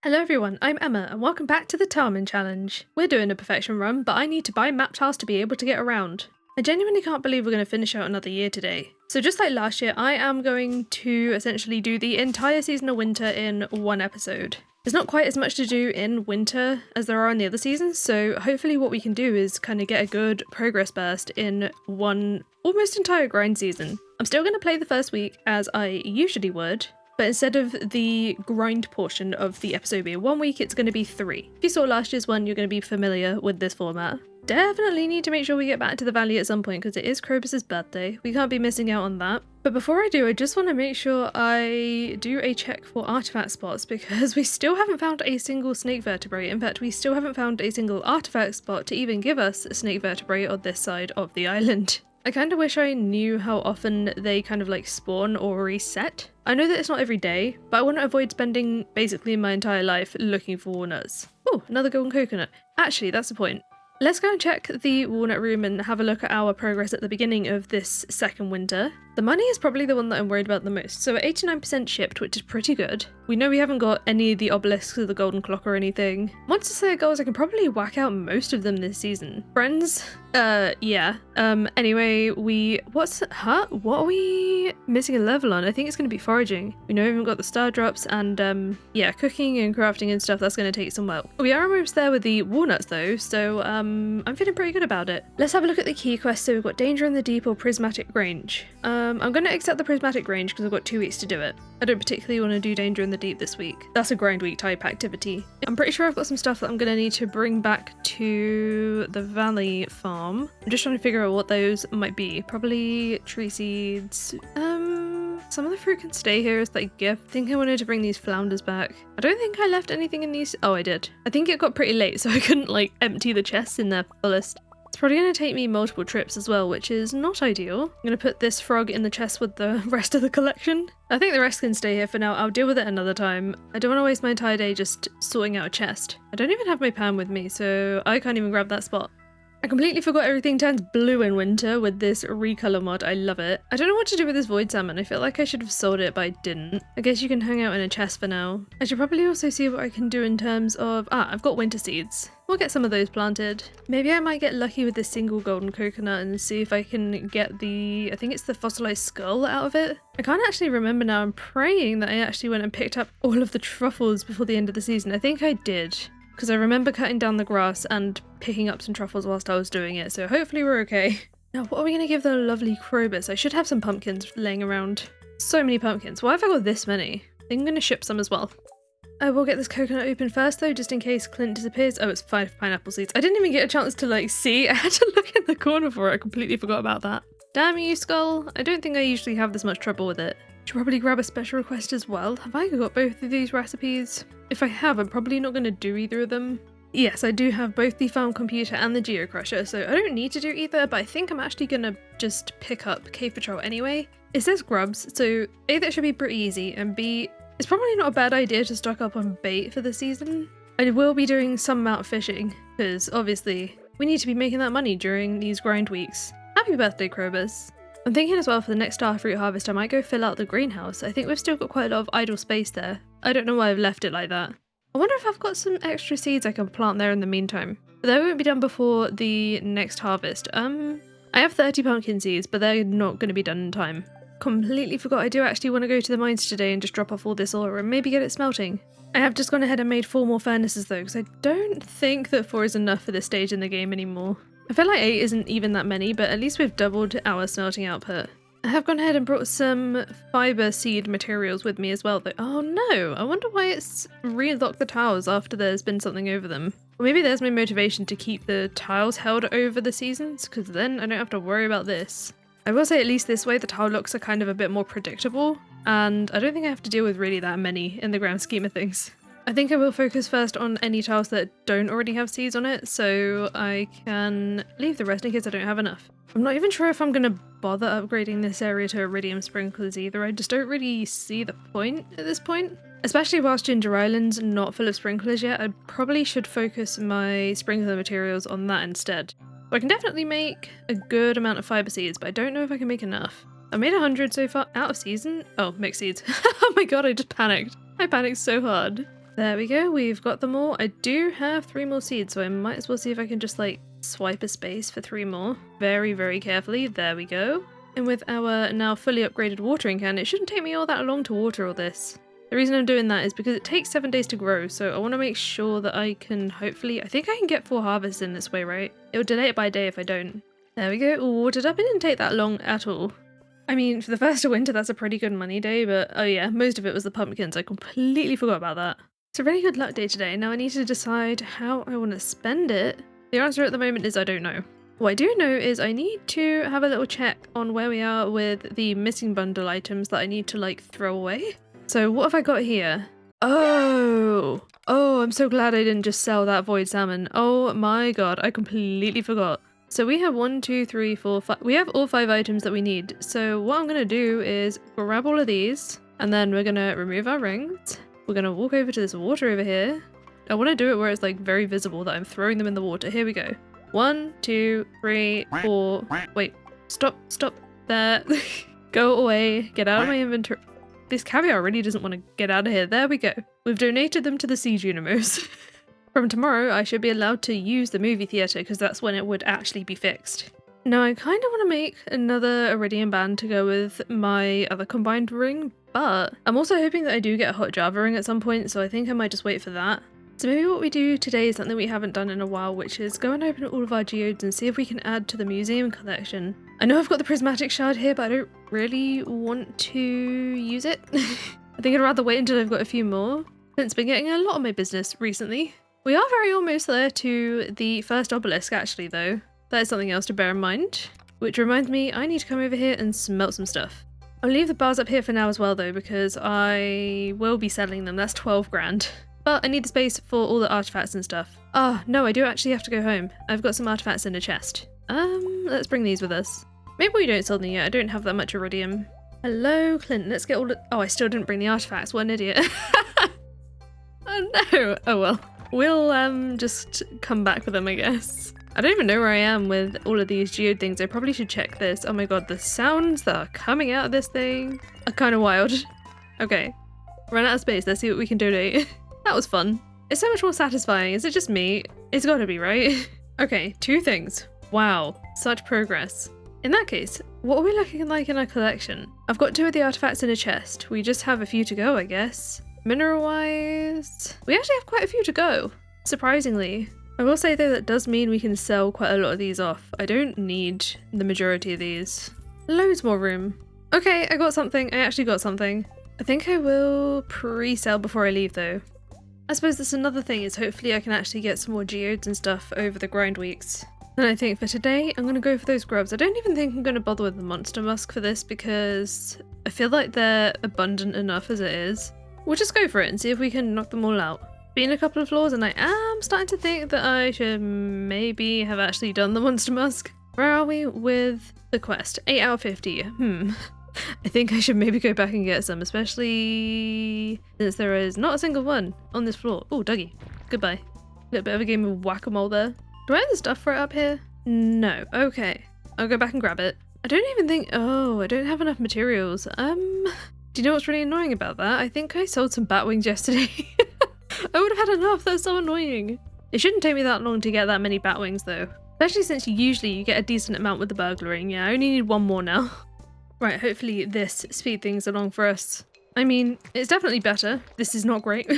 Hello everyone, I'm Emma and welcome back to the Tileman challenge. We're doing a perfection run, but I need to buy map tiles to be able to get around. I genuinely can't believe we're going to finish out another year today. So just like last year, I am going to essentially do the entire season of winter in one episode. There's not quite as much to do in winter as there are in the other seasons, so hopefully what we can do is kind of get a good progress burst in one almost entire grind season. I'm still going to play the first week as I usually would, but instead of the grind portion of the episode being 1 week, it's going to be 3. If you saw last year's one, you're going to be familiar with this format. Definitely need to make sure we get back to the valley at some point because it is Krobus's birthday. We can't be missing out on that. But before I do, I just want to make sure I do a check for artifact spots because we still haven't found a single snake vertebrae. In fact, we still haven't found a single artifact spot to even give us a snake vertebrae on this side of the island. I kind of wish I knew how often they kind of like spawn or reset. I know that it's not every day, but I want to avoid spending basically my entire life looking for walnuts. Oh, another golden coconut. Actually, that's the point. Let's go and check the walnut room and have a look at our progress at the beginning of this second winter. The money is probably the one that I'm worried about the most. So we're 89% shipped, which is pretty good. We know we haven't got any of the obelisks or the golden clock or anything. Monster Slayer goals, I can probably whack out most of them this season. Friends? Yeah. Anyway, what are we missing a level on? I think it's going to be foraging. We know we haven't got the star drops and, yeah, cooking and crafting and stuff, that's going to take some work. We are almost there with the walnuts though, so, I'm feeling pretty good about it. Let's have a look at the key quests. So we've got Danger in the Deep or Prismatic Range. I'm going to accept the Prismatic Range because I've got 2 weeks to do it. I don't particularly want to do Danger in the Deep this week. That's a grind week type activity. I'm pretty sure I've got some stuff that I'm going to need to bring back to the valley farm. I'm just trying to figure out what those might be. Probably tree seeds. Some of the fruit can stay here as like gift. I think I wanted to bring these flounders back. I don't think I left anything in these. Oh, I did. I think it got pretty late, so I couldn't like empty the chests in their fullest. It's probably going to take me multiple trips as well, which is not ideal. I'm going to put this frog in the chest with the rest of the collection. I think the rest can stay here for now. I'll deal with it another time. I don't want to waste my entire day just sorting out a chest. I don't even have my pan with me, so I can't even grab that spot. I completely forgot everything turns blue in winter with this recolor mod. I love it. I don't know what to do with this void salmon. I feel like I should have sold it, but I didn't. I guess you can hang out in a chest for now. I should probably also see what I can do in terms of... I've got winter seeds. We'll get some of those planted. Maybe I might get lucky with this single golden coconut and see if I can get the... I think it's the fossilized skull out of it. I can't actually remember now. I'm praying that I actually went and picked up all of the truffles before the end of the season. I think I did, because I remember cutting down the grass and picking up some truffles whilst I was doing it, so hopefully we're okay. Now, what are we going to give the lovely Krobus? I should have some pumpkins laying around. So many pumpkins. Why have I got this many? I think I'm going to ship some as well. I will get this coconut open first though, just in case Clint disappears. Oh, it's 5 pineapple seeds. I didn't even get a chance to like see. I had to look in the corner for it. I completely forgot about that. Damn you, skull. I don't think I usually have this much trouble with it. Should probably grab a special request as well. Have I got both of these recipes? If I have, I'm probably not going to do either of them. Yes, I do have both the farm computer and the geocrusher, so I don't need to do either, but I think I'm actually going to just pick up Cave Patrol anyway. It says grubs, so A, that should be pretty easy, and B, it's probably not a bad idea to stock up on bait for the season. I will be doing some amount of fishing, because obviously we need to be making that money during these grind weeks. Happy birthday, Krobus. I'm thinking as well for the next starfruit harvest I might go fill out the greenhouse. I think we've still got quite a lot of idle space there. I don't know why I've left it like that. I wonder if I've got some extra seeds I can plant there in the meantime. But that won't be done before the next harvest. I have 30 pumpkin seeds, but they're not going to be done in time. Completely forgot I do actually want to go to the mines today and just drop off all this ore and maybe get it smelting. I have just gone ahead and made 4 more furnaces though, because I don't think that 4 is enough for this stage in the game anymore. I feel like 8 isn't even that many, but at least we've doubled our smelting output. I have gone ahead and brought some fiber seed materials with me as well though. Oh no, I wonder why it's relocked the tiles after there's been something over them. Or maybe there's my motivation to keep the tiles held over the seasons, because then I don't have to worry about this. I will say at least this way the tile looks are kind of a bit more predictable, and I don't think I have to deal with really that many in the grand scheme of things. I think I will focus first on any tiles that don't already have seeds on it, so I can leave the rest in case I don't have enough. I'm not even sure if I'm going to bother upgrading this area to iridium sprinklers either. I just don't really see the point at this point. Especially whilst Ginger Island's not full of sprinklers yet, I probably should focus my sprinkler materials on that instead. So I can definitely make a good amount of fiber seeds, but I don't know if I can make enough. I made 100 so far out of season. Oh, mixed seeds. Oh my god, I just panicked. I panicked so hard. There we go, we've got them all. I do have 3 more seeds, so I might as well see if I can just like swipe a space for 3 more. Very, very carefully. There we go. And with our now fully upgraded watering can, it shouldn't take me all that long to water all this. The reason I'm doing that is because it takes 7 days to grow, so I want to make sure that I can hopefully, I think I can get 4 harvests in this way, right? It'll delay it by a day if I don't. There we go, all watered up. It didn't take that long at all. I mean, for the first of winter, that's a pretty good money day, but oh yeah, most of it was the pumpkins. I completely forgot about that. It's a really good luck day today. Now I need to decide how I want to spend it. The answer at the moment is I don't know. What I do know is I need to have a little check on where we are with the missing bundle items that I need to like throw away. So what have I got here? Oh, I'm so glad I didn't just sell that void salmon. Oh my god, I completely forgot. So we have 1, 2, 3, 4, 5. We have all 5 items that we need. So what I'm going to do is grab all of these and then we're going to remove our rings. We're going to walk over to this water over here. I want to do it where it's like very visible that I'm throwing them in the water. Here we go. 1, 2, 3, 4. Wait, stop there. Go away, get out of my inventory. This caviar really doesn't want to get out of here. There we go. We've donated them to the Sea Junimos. From tomorrow, I should be allowed to use the movie theatre because that's when it would actually be fixed. Now, I kind of want to make another iridium band to go with my other combined ring, but I'm also hoping that I do get a hot Java ring at some point, so I think I might just wait for that. So maybe what we do today is something we haven't done in a while, which is go and open all of our geodes and see if we can add to the museum collection. I know I've got the prismatic shard here, but I don't really want to use it. I think I'd rather wait until I've got a few more. It's been getting a lot of my business recently. We are very almost there to the first obelisk actually though. That is something else to bear in mind. Which reminds me, I need to come over here and smelt some stuff. I'll leave the bars up here for now as well though, because I will be selling them. That's 12 grand. But I need the space for all the artifacts and stuff. Ah, no, I do actually have to go home. I've got some artifacts in a chest. Let's bring these with us. Maybe we don't sell them yet. I don't have that much iridium. Hello, Clint. Let's get all the... Oh, I still didn't bring the artifacts. What an idiot. Oh no. Oh well. We'll just come back with them, I guess. I don't even know where I am with all of these geode things. I probably should check this. Oh my god, the sounds that are coming out of this thing are kind of wild. Okay. Run out of space. Let's see what we can donate. That was fun. It's so much more satisfying. Is it just me? It's gotta be, right? Okay, 2 things. Wow, such progress. In that case, what are we looking like in our collection? I've got 2 of the artifacts in a chest. We just have a few to go, I guess. Mineral-wise, we actually have quite a few to go, surprisingly. I will say though that does mean we can sell quite a lot of these off. I don't need the majority of these. Loads more room. Okay, I got something. I actually got something. I think I will pre-sell before I leave though. I suppose that's another thing is hopefully I can actually get some more geodes and stuff over the grind weeks. And I think for today, I'm going to go for those grubs. I don't even think I'm going to bother with the monster musk for this because I feel like they're abundant enough as it is. We'll just go for it and see if we can knock them all out. Been a couple of floors and I am starting to think that I should maybe have actually done the monster musk. Where are we with the quest? 8 out of 50. I think I should maybe go back and get some, especially since there is not a single one on this floor. Oh, Dougie. Goodbye. A little bit of a game of whack-a-mole there. Do I have the stuff for it up here? No. Okay. I'll go back and grab it. I don't even think... Oh, I don't have enough materials. Do you know what's really annoying about that? I think I sold some bat wings yesterday. I would have had enough. That's so annoying. It shouldn't take me that long to get that many bat wings though. Especially since usually you get a decent amount with the burglaring. Yeah, I only need 1 more now. Right, hopefully this speed things along for us. I mean, it's definitely better. This is not great.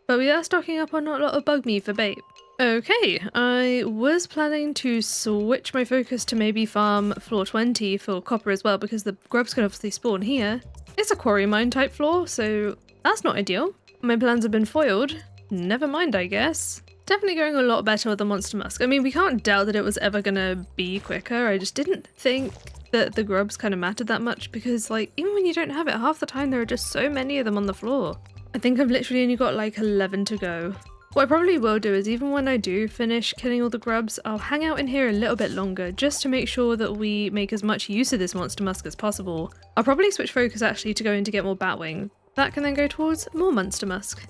But we are stocking up on a lot of bug meat for bait. Okay, I was planning to switch my focus to maybe farm floor 20 for copper as well because the grubs can obviously spawn here. It's a quarry mine type floor, so that's not ideal. My plans have been foiled. Never mind, I guess. Definitely going a lot better with the monster musk. I mean, we can't doubt that it was ever gonna be quicker. I just didn't think that the grubs kind of mattered that much because, like, even when you don't have it, half the time there are just so many of them on the floor. I think I've literally only got like 11 to go. What I probably will do is even when I do finish killing all the grubs, I'll hang out in here a little bit longer just to make sure that we make as much use of this monster musk as possible. I'll probably switch focus actually to going to get more batwing. That can then go towards more monster musk.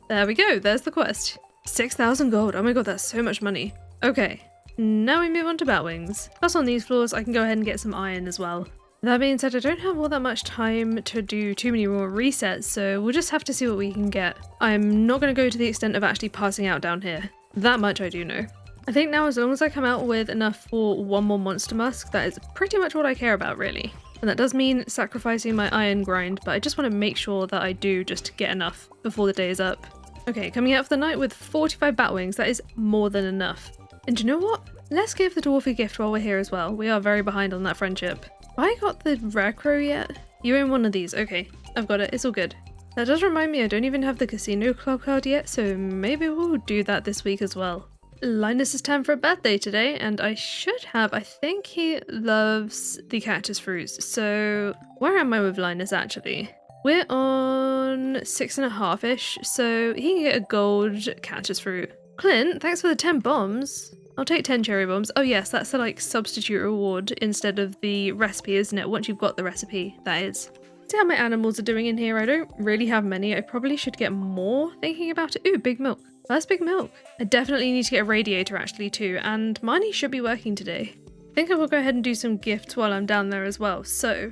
There we go, there's the quest. 6,000 gold, oh my god, that's so much money. Okay, now we move on to batwings. Plus on these floors I can go ahead and get some iron as well. That being said, I don't have all that much time to do too many more resets, so we'll just have to see what we can get. I'm not going to go to the extent of actually passing out down here. That much I do know. I think now as long as I come out with enough for one more monster musk, that is pretty much what I care about really. And that does mean sacrificing my iron grind, but I just want to make sure that I do just get enough before the day is up. Okay, coming out for the night with 45 bat wings, that is more than enough. And you know what? Let's give the dwarf a gift while we're here as well. We are very behind on that friendship. Have I got the rare crow yet? You own one of these. Okay, I've got it. It's all good. That does remind me I don't even have the casino club card yet, so maybe we'll do that this week as well. Linus is 10 for a birthday today, and I should have, I think he loves the cactus fruits. So where am I with Linus actually? We're on 6.5-ish, so he can get a gold cactus fruit. Clint, thanks for the 10 bombs. I'll take 10 cherry bombs. Oh yes, that's the like substitute reward instead of the recipe, isn't it? Once you've got the recipe, that is. See how my animals are doing in here. I don't really have many. I probably should get more thinking about it. Ooh, big milk. First big milk. I definitely need to get a radiator actually too, and Marnie should be working today. I think I will go ahead and do some gifts while I'm down there as well. So,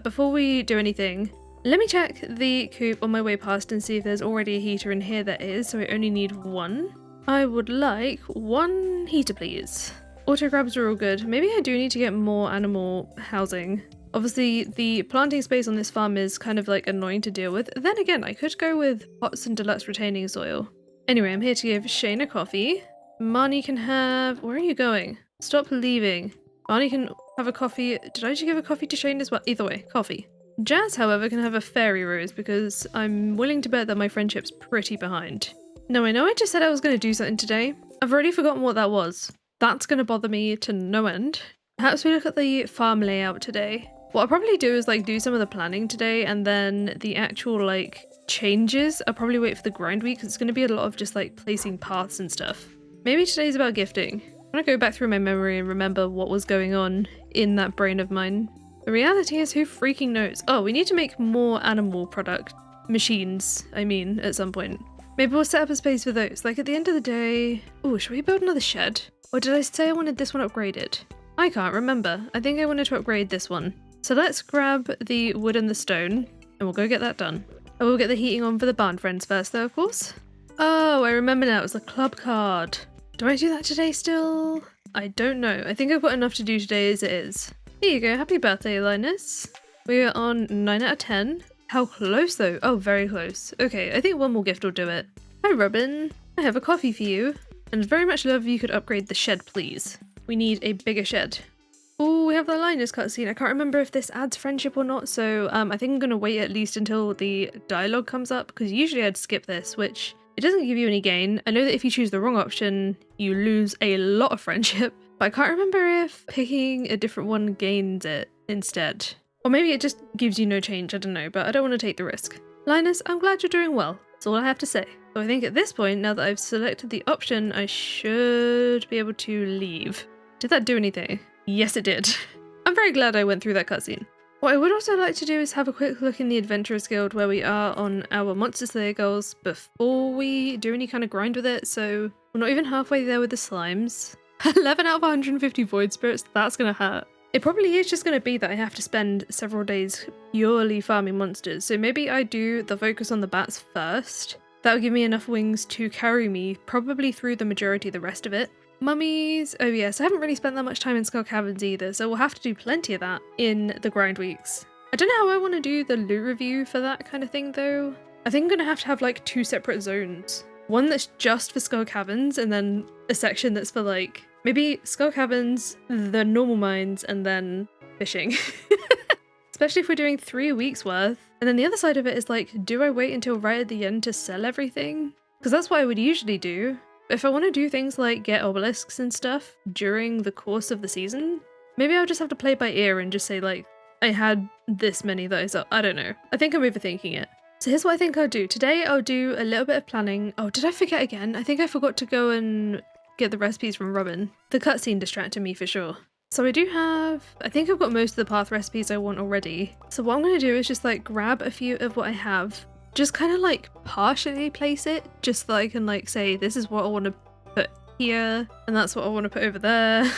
before we do anything, let me check the coop on my way past and see if there's already a heater in here. There is, so I only need one. I would like one heater, please. Auto grabs are all good. Maybe I do need to get more animal housing. Obviously, the planting space on this farm is kind of like annoying to deal with. Then again, I could go with pots and deluxe retaining soil. Anyway, I'm here to give Shane a coffee. Marnie can have... Where are you going? Stop leaving. Marnie can have a coffee. Did I just give a coffee to Shane as well? Either way, coffee. Jazz, however, can have a fairy rose because I'm willing to bet that my friendship's pretty behind. Now, I know I just said I was going to do something today. I've already forgotten what that was. That's going to bother me to no end. Perhaps we look at the farm layout today. What I'll probably do is like do some of the planning today, and then the actual like changes I'll probably wait for the grind week because it's going to be a lot of just like placing paths and stuff. Maybe today's about gifting. I'm going to go back through my memory and remember what was going on in that brain of mine. The reality is, who freaking knows? Oh, we need to make more animal product machines, I mean, at some point. Maybe we'll set up a space for those. Like at the end of the day... Oh, should we build another shed? Or did I say I wanted this one upgraded? I can't remember. I think I wanted to upgrade this one. So let's grab the wood and the stone, and we'll go get that done. I will get the heating on for the barn friends first though, of course. Oh, I remember now, it was the club card. Do I do that today still? I don't know. I think I've got enough to do today as it is. There you go. Happy birthday, Linus. We are on 9 out of 10. How close though? Oh, very close. Okay, I think one more gift will do it. Hi, Robin. I have a coffee for you. And very much love if you could upgrade the shed, please. We need a bigger shed. Oh, we have the Linus cutscene. I can't remember if this adds friendship or not, so I think I'm going to wait at least until the dialogue comes up, because usually I'd skip this, which it doesn't give you any gain. I know that if you choose the wrong option, you lose a lot of friendship, but I can't remember if picking a different one gains it instead. Or maybe it just gives you no change, I don't know, but I don't want to take the risk. Linus, I'm glad you're doing well. That's all I have to say. So I think at this point, now that I've selected the option, I should be able to leave. Did that do anything? Yes, it did. I'm very glad I went through that cutscene. What I would also like to do is have a quick look in the Adventurers Guild where we are on our Monster Slayer goals before we do any kind of grind with it, so we're not even halfway there with the slimes. 11 out of 150 void spirits, that's gonna hurt. It probably is just gonna be that I have to spend several days purely farming monsters, so maybe I do the focus on the bats first. That'll give me enough wings to carry me probably through the majority of the rest of it. Mummies, oh yes, I haven't really spent that much time in Skull Caverns either, so we'll have to do plenty of that in the grind weeks. I don't know how I want to do the loot review for that kind of thing though. I think I'm gonna have to have like 2 separate zones. One that's just for Skull Caverns, and then a section that's for like, maybe Skull Caverns, the normal mines, and then fishing. Especially if we're doing 3 weeks worth. And then the other side of it is like, do I wait until right at the end to sell everything? Because that's what I would usually do. But if I want to do things like get obelisks and stuff during the course of the season, maybe I'll just have to play by ear and just say like, I had this many though, so I don't know. I think I'm overthinking it. So here's what I think I'll do. Today I'll do a little bit of planning. Oh, did I forget again? I think I forgot to go and get the recipes from Robin. The cutscene distracted me for sure. So I do have, I think I've got most of the path recipes I want already. So what I'm going to do is just like grab a few of what I have, just kind of like partially place it, just so I can like say, this is what I want to put here, and that's what I want to put over there.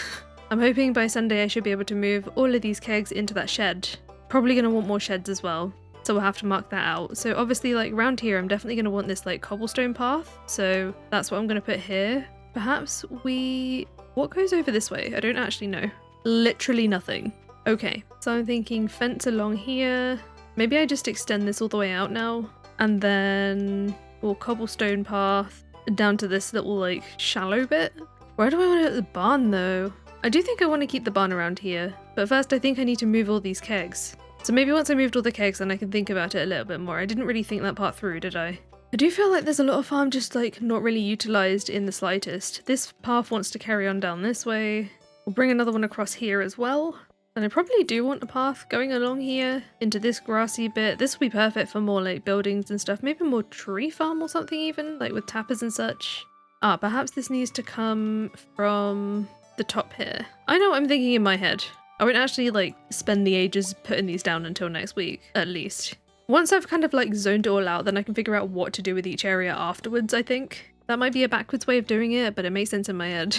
I'm hoping by Sunday I should be able to move all of these kegs into that shed. Probably going to want more sheds as well, so we'll have to mark that out. So obviously like around here I'm definitely going to want this like cobblestone path, so that's what I'm going to put here. Perhaps what goes over this way? I don't actually know. Literally nothing. Okay, so I'm thinking fence along here. Maybe I just extend this all the way out now, and then we'll cobblestone path down to this little like shallow bit. Where do I want to put the barn though? I do think I want to keep the barn around here, but first I think I need to move all these kegs. So maybe once I moved all the kegs then I can think about it a little bit more. I didn't really think that part through, did I? I do feel like there's a lot of farm just like not really utilised in the slightest. This path wants to carry on down this way. We'll bring another one across here as well. And I probably do want a path going along here into this grassy bit. This will be perfect for more like buildings and stuff. Maybe more tree farm or something even, like with tappers and such. Ah, perhaps this needs to come from the top here. I know what I'm thinking in my head. I won't actually like spend the ages putting these down until next week, at least. Once I've kind of like zoned it all out, then I can figure out what to do with each area afterwards, I think. That might be a backwards way of doing it, but it makes sense in my head.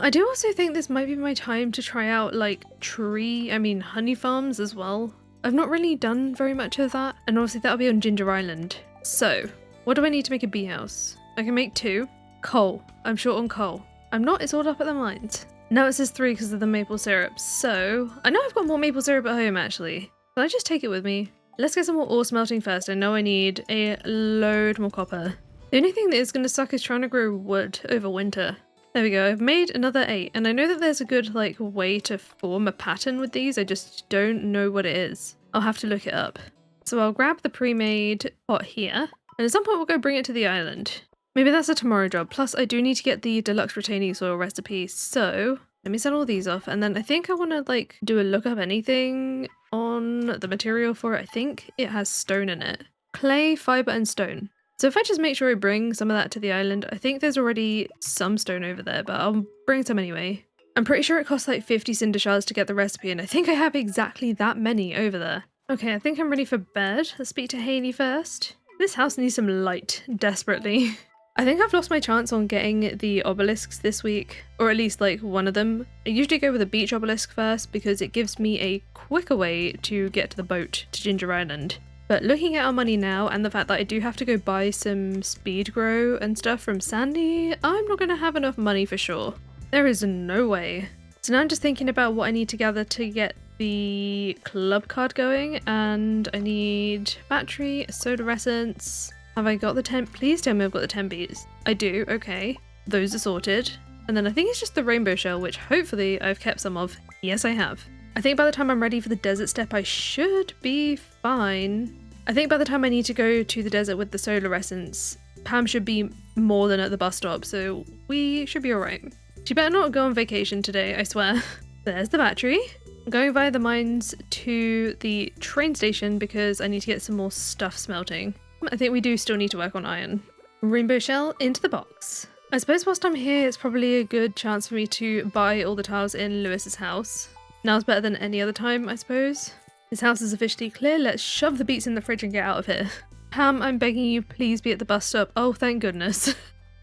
I do also think this might be my time to try out like honey farms as well. I've not really done very much of that, and obviously that'll be on Ginger Island. So, what do I need to make a bee house? I can make 2. Coal. I'm short on coal. I'm not, it's all up at the mines. Now it says 3 because of the maple syrup, so I know I've got more maple syrup at home actually. Can I just take it with me? Let's get some more ore smelting first. I know I need a load more copper. The only thing that is going to suck is trying to grow wood over winter. There we go, I've made another 8, and I know that there's a good like way to form a pattern with these, I just don't know what it is. I'll have to look it up. So I'll grab the pre-made pot here, and at some point we'll go bring it to the island. Maybe that's a tomorrow job, plus I do need to get the deluxe retaining soil recipe, so let me send all these off, and then I think I want to like do a look up anything on the material for it. I think it has stone in it. Clay, fibre and stone. So if I just make sure I bring some of that to the island, I think there's already some stone over there, but I'll bring some anyway. I'm pretty sure it costs like 50 cinder shards to get the recipe, and I think I have exactly that many over there. Okay, I think I'm ready for bed. Let's speak to Haley first. This house needs some light, desperately. I think I've lost my chance on getting the obelisks this week, or at least like one of them. I usually go with a beach obelisk first because it gives me a quicker way to get to the boat to Ginger Island. But looking at our money now and the fact that I do have to go buy some speed grow and stuff from Sandy, I'm not going to have enough money for sure. There is no way. So now I'm just thinking about what I need to gather to get the club card going, and I need battery, solar essence. Have I got the 10? Please tell me I've got the 10 bees. I do, okay. Those are sorted. And then I think it's just the rainbow shell, which hopefully I've kept some of. Yes, I have. I think by the time I'm ready for the desert step, I should be fine. I think by the time I need to go to the desert with the solar essence, Pam should be more than at the bus stop, so we should be alright. She better not go on vacation today, I swear. There's the battery. I'm going via the mines to the train station because I need to get some more stuff smelting. I think we do still need to work on iron. Rainbow shell into the box. I suppose whilst I'm here, it's probably a good chance for me to buy all the tiles in Lewis's house. Now's better than any other time, I suppose. His house is officially clear. Let's shove the beets in the fridge and get out of here. Pam, I'm begging you, please be at the bus stop. Oh, thank goodness.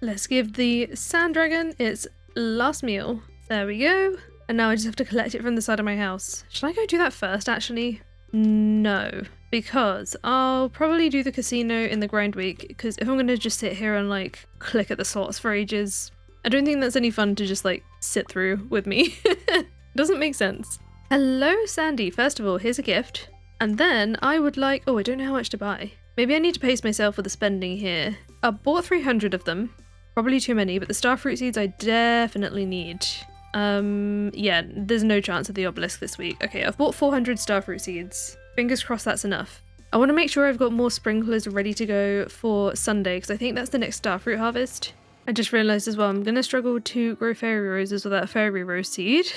Let's give the sand dragon its last meal. There we go. And now I just have to collect it from the side of my house. Should I go do that first, actually? No, because I'll probably do the casino in the grind week, because if I'm going to just sit here and like click at the slots for ages, I don't think that's any fun to just like sit through with me. Doesn't make sense. Hello, Sandy. First of all, here's a gift. And then I would like... Oh, I don't know how much to buy. Maybe I need to pace myself with the spending here. I bought 300 of them. Probably too many, but the starfruit seeds I definitely need. Yeah, there's no chance of the obelisk this week. Okay, I've bought 400 starfruit seeds. Fingers crossed that's enough. I want to make sure I've got more sprinklers ready to go for Sunday, because I think that's the next starfruit harvest. I just realised as well, I'm going to struggle to grow fairy roses without a fairy rose seed.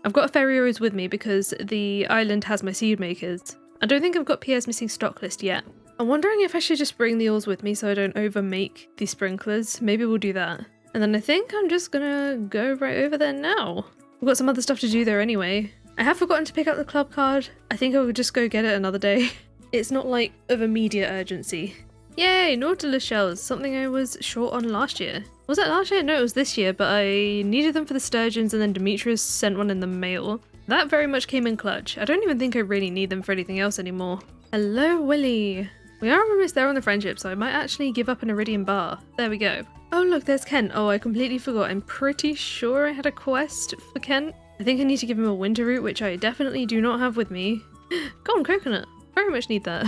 I've got a fairy rose with me because the island has my seed makers. I don't think I've got PS missing stock list yet. I'm wondering if I should just bring the ores with me so I don't overmake the sprinklers. Maybe we'll do that. And then I think I'm just gonna go right over there now. I've got some other stuff to do there anyway. I have forgotten to pick up the club card. I think I will just go get it another day. It's not like of immediate urgency. Yay, Nautilus shells, something I was short on last year. Was it last year? No, it was this year, but I needed them for the sturgeons and then Demetrius sent one in the mail. That very much came in clutch. I don't even think I really need them for anything else anymore. Hello, Willy. We are almost there on the friendship, so I might actually give up an iridium bar. There we go. Oh look, there's Kent. Oh, I completely forgot. I'm pretty sure I had a quest for Kent. I think I need to give him a winter root, which I definitely do not have with me. Go on, coconut. Very much need that.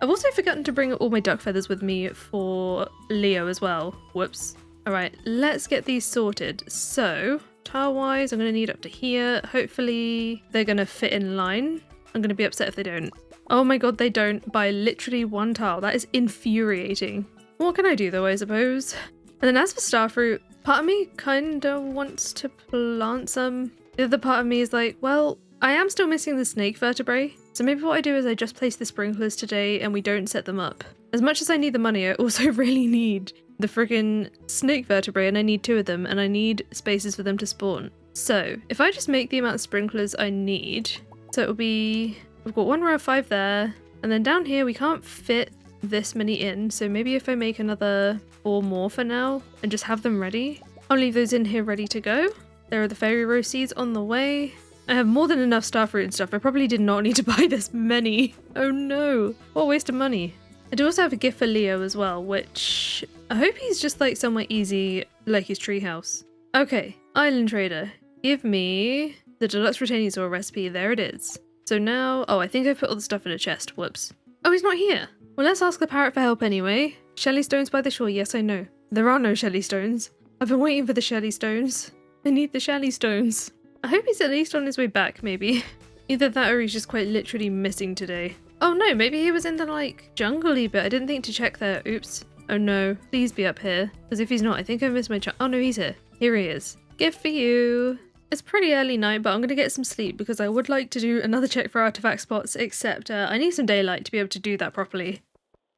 I've also forgotten to bring all my duck feathers with me for Leo as well. Whoops. Alright, let's get these sorted. So, tile-wise, I'm going to need up to here. Hopefully they're going to fit in line. I'm going to be upset if they don't. Oh my god, they don't by literally one tile. That is infuriating. What can I do though, I suppose? And then as for starfruit, part of me kinda wants to plant some. The other part of me is like, well, I am still missing the snake vertebrae. So maybe what I do is I just place the sprinklers today and we don't set them up. As much as I need the money, I also really need the friggin' snake vertebrae, and I need 2 of them, and I need spaces for them to spawn. So if I just make the amount of sprinklers I need, so it'll be, we've got 1 row of 5 there, and then down here we can't fit this many in, so maybe if I make another 4 more for now and just have them ready, I'll leave those in here ready to go. There are the fairy rose seeds on the way. I have more than enough starfruit and stuff. I probably did not need to buy this many. Oh no, what a waste of money. I do also have a gift for Leo as well, which I hope he's just like somewhere easy, like his treehouse. Okay, Island Trader, give me the deluxe Retainingsaur recipe. There it is. So now, oh, I think I put all the stuff in a chest. Whoops. Oh, he's not here. Well, let's ask the parrot for help anyway. Shelly stones by the shore. Yes, I know. There are no Shelly stones. I've been waiting for the Shelly stones. I need the Shelly stones. I hope he's at least on his way back, maybe. Either that or he's just quite literally missing today. Oh no, maybe he was in the like jungly bit. I didn't think to check there. Oops. Oh no, please be up here. Because if he's not, I think I missed my chance. Oh no, he's here. Here he is. Gift for you. It's pretty early night, but I'm going to get some sleep because I would like to do another check for artifact spots, except I need some daylight to be able to do that properly.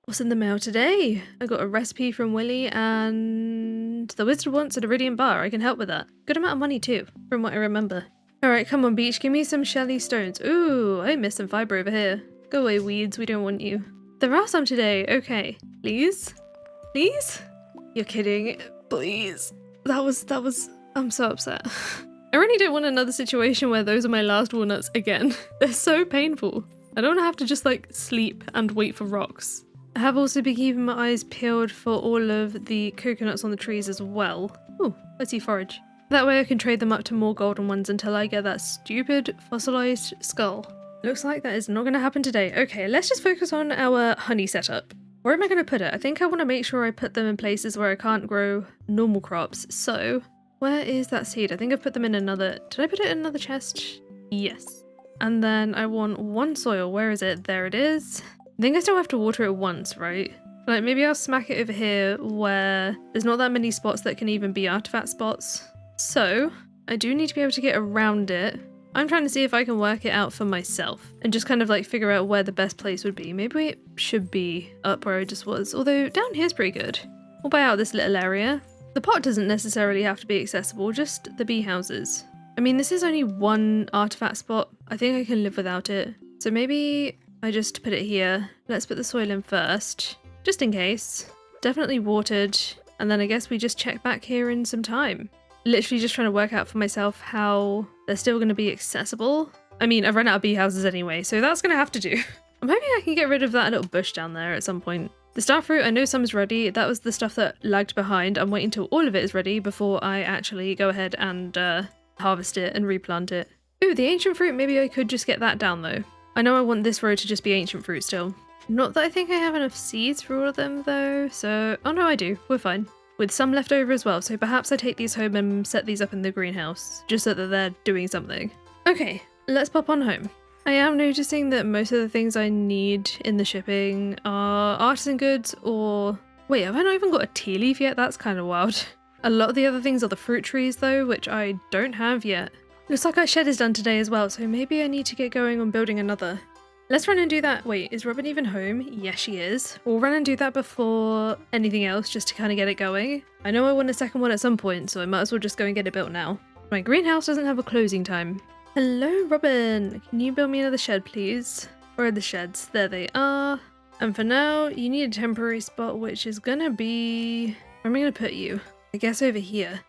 What's in the mail today? I got a recipe from Willy and the wizard wants an iridium bar. I can help with that. Good amount of money too, from what I remember. Alright, come on beach, give me some Shelly stones. Ooh, I missed some fibre over here. Go away weeds, we don't want you. There are some today, okay. Please? Please? You're kidding. Please. That was, I'm so upset. I really don't want another situation where those are my last walnuts again. They're so painful. I don't want to have to just like sleep and wait for rocks. I have also been keeping my eyes peeled for all of the coconuts on the trees as well. Ooh, I see forage. That way I can trade them up to more golden ones until I get that stupid fossilized skull. Looks like that is not going to happen today. Okay, let's just focus on our honey setup. Where am I going to put it? I think I want to make sure I put them in places where I can't grow normal crops. So, where is that seed? I think I've put them in another... Did I put it in another chest? Yes. And then I want 1 soil. Where is it? There it is. I think I still have to water it once, right? Like maybe I'll smack it over here where there's not that many spots that can even be artifact spots. So I do need to be able to get around it. I'm trying to see if I can work it out for myself and just kind of like figure out where the best place would be. Maybe it should be up where I just was, although down here's pretty good. We'll buy out this little area. The pot doesn't necessarily have to be accessible, just the bee houses. I mean, this is only 1 artifact spot. I think I can live without it. So maybe I just put it here. Let's put the soil in first, just in case. Definitely watered. And then I guess we just check back here in some time. Literally just trying to work out for myself how they're still going to be accessible. I mean, I've run out of bee houses anyway, so that's going to have to do. I'm hoping I can get rid of that little bush down there at some point. The starfruit, I know some is ready. That was the stuff that lagged behind. I'm waiting till all of it is ready before I actually go ahead and harvest it and replant it. Ooh, the ancient fruit, maybe I could just get that down though. I know I want this row to just be ancient fruit still. Not that I think I have enough seeds for all of them though, so... Oh no, I do. We're fine. With some left over as well, so perhaps I take these home and set these up in the greenhouse, just so that they're doing something. Okay, let's pop on home. I am noticing that most of the things I need in the shipping are artisan goods or... Wait, have I not even got a tea leaf yet? That's kind of wild. A lot of the other things are the fruit trees though, which I don't have yet. Looks like our shed is done today as well, so maybe I need to get going on building another. Let's run and do that. Wait, is Robin even home? Yes, she is. We'll run and do that before anything else, just to kind of get it going. I know I want a second one at some point, so I might as well just go and get it built now. My greenhouse doesn't have a closing time. Hello, Robin. Can you build me another shed, please? Where are the sheds? There they are. And for now, you need a temporary spot, which is gonna be... Where am I gonna put you? I guess over here.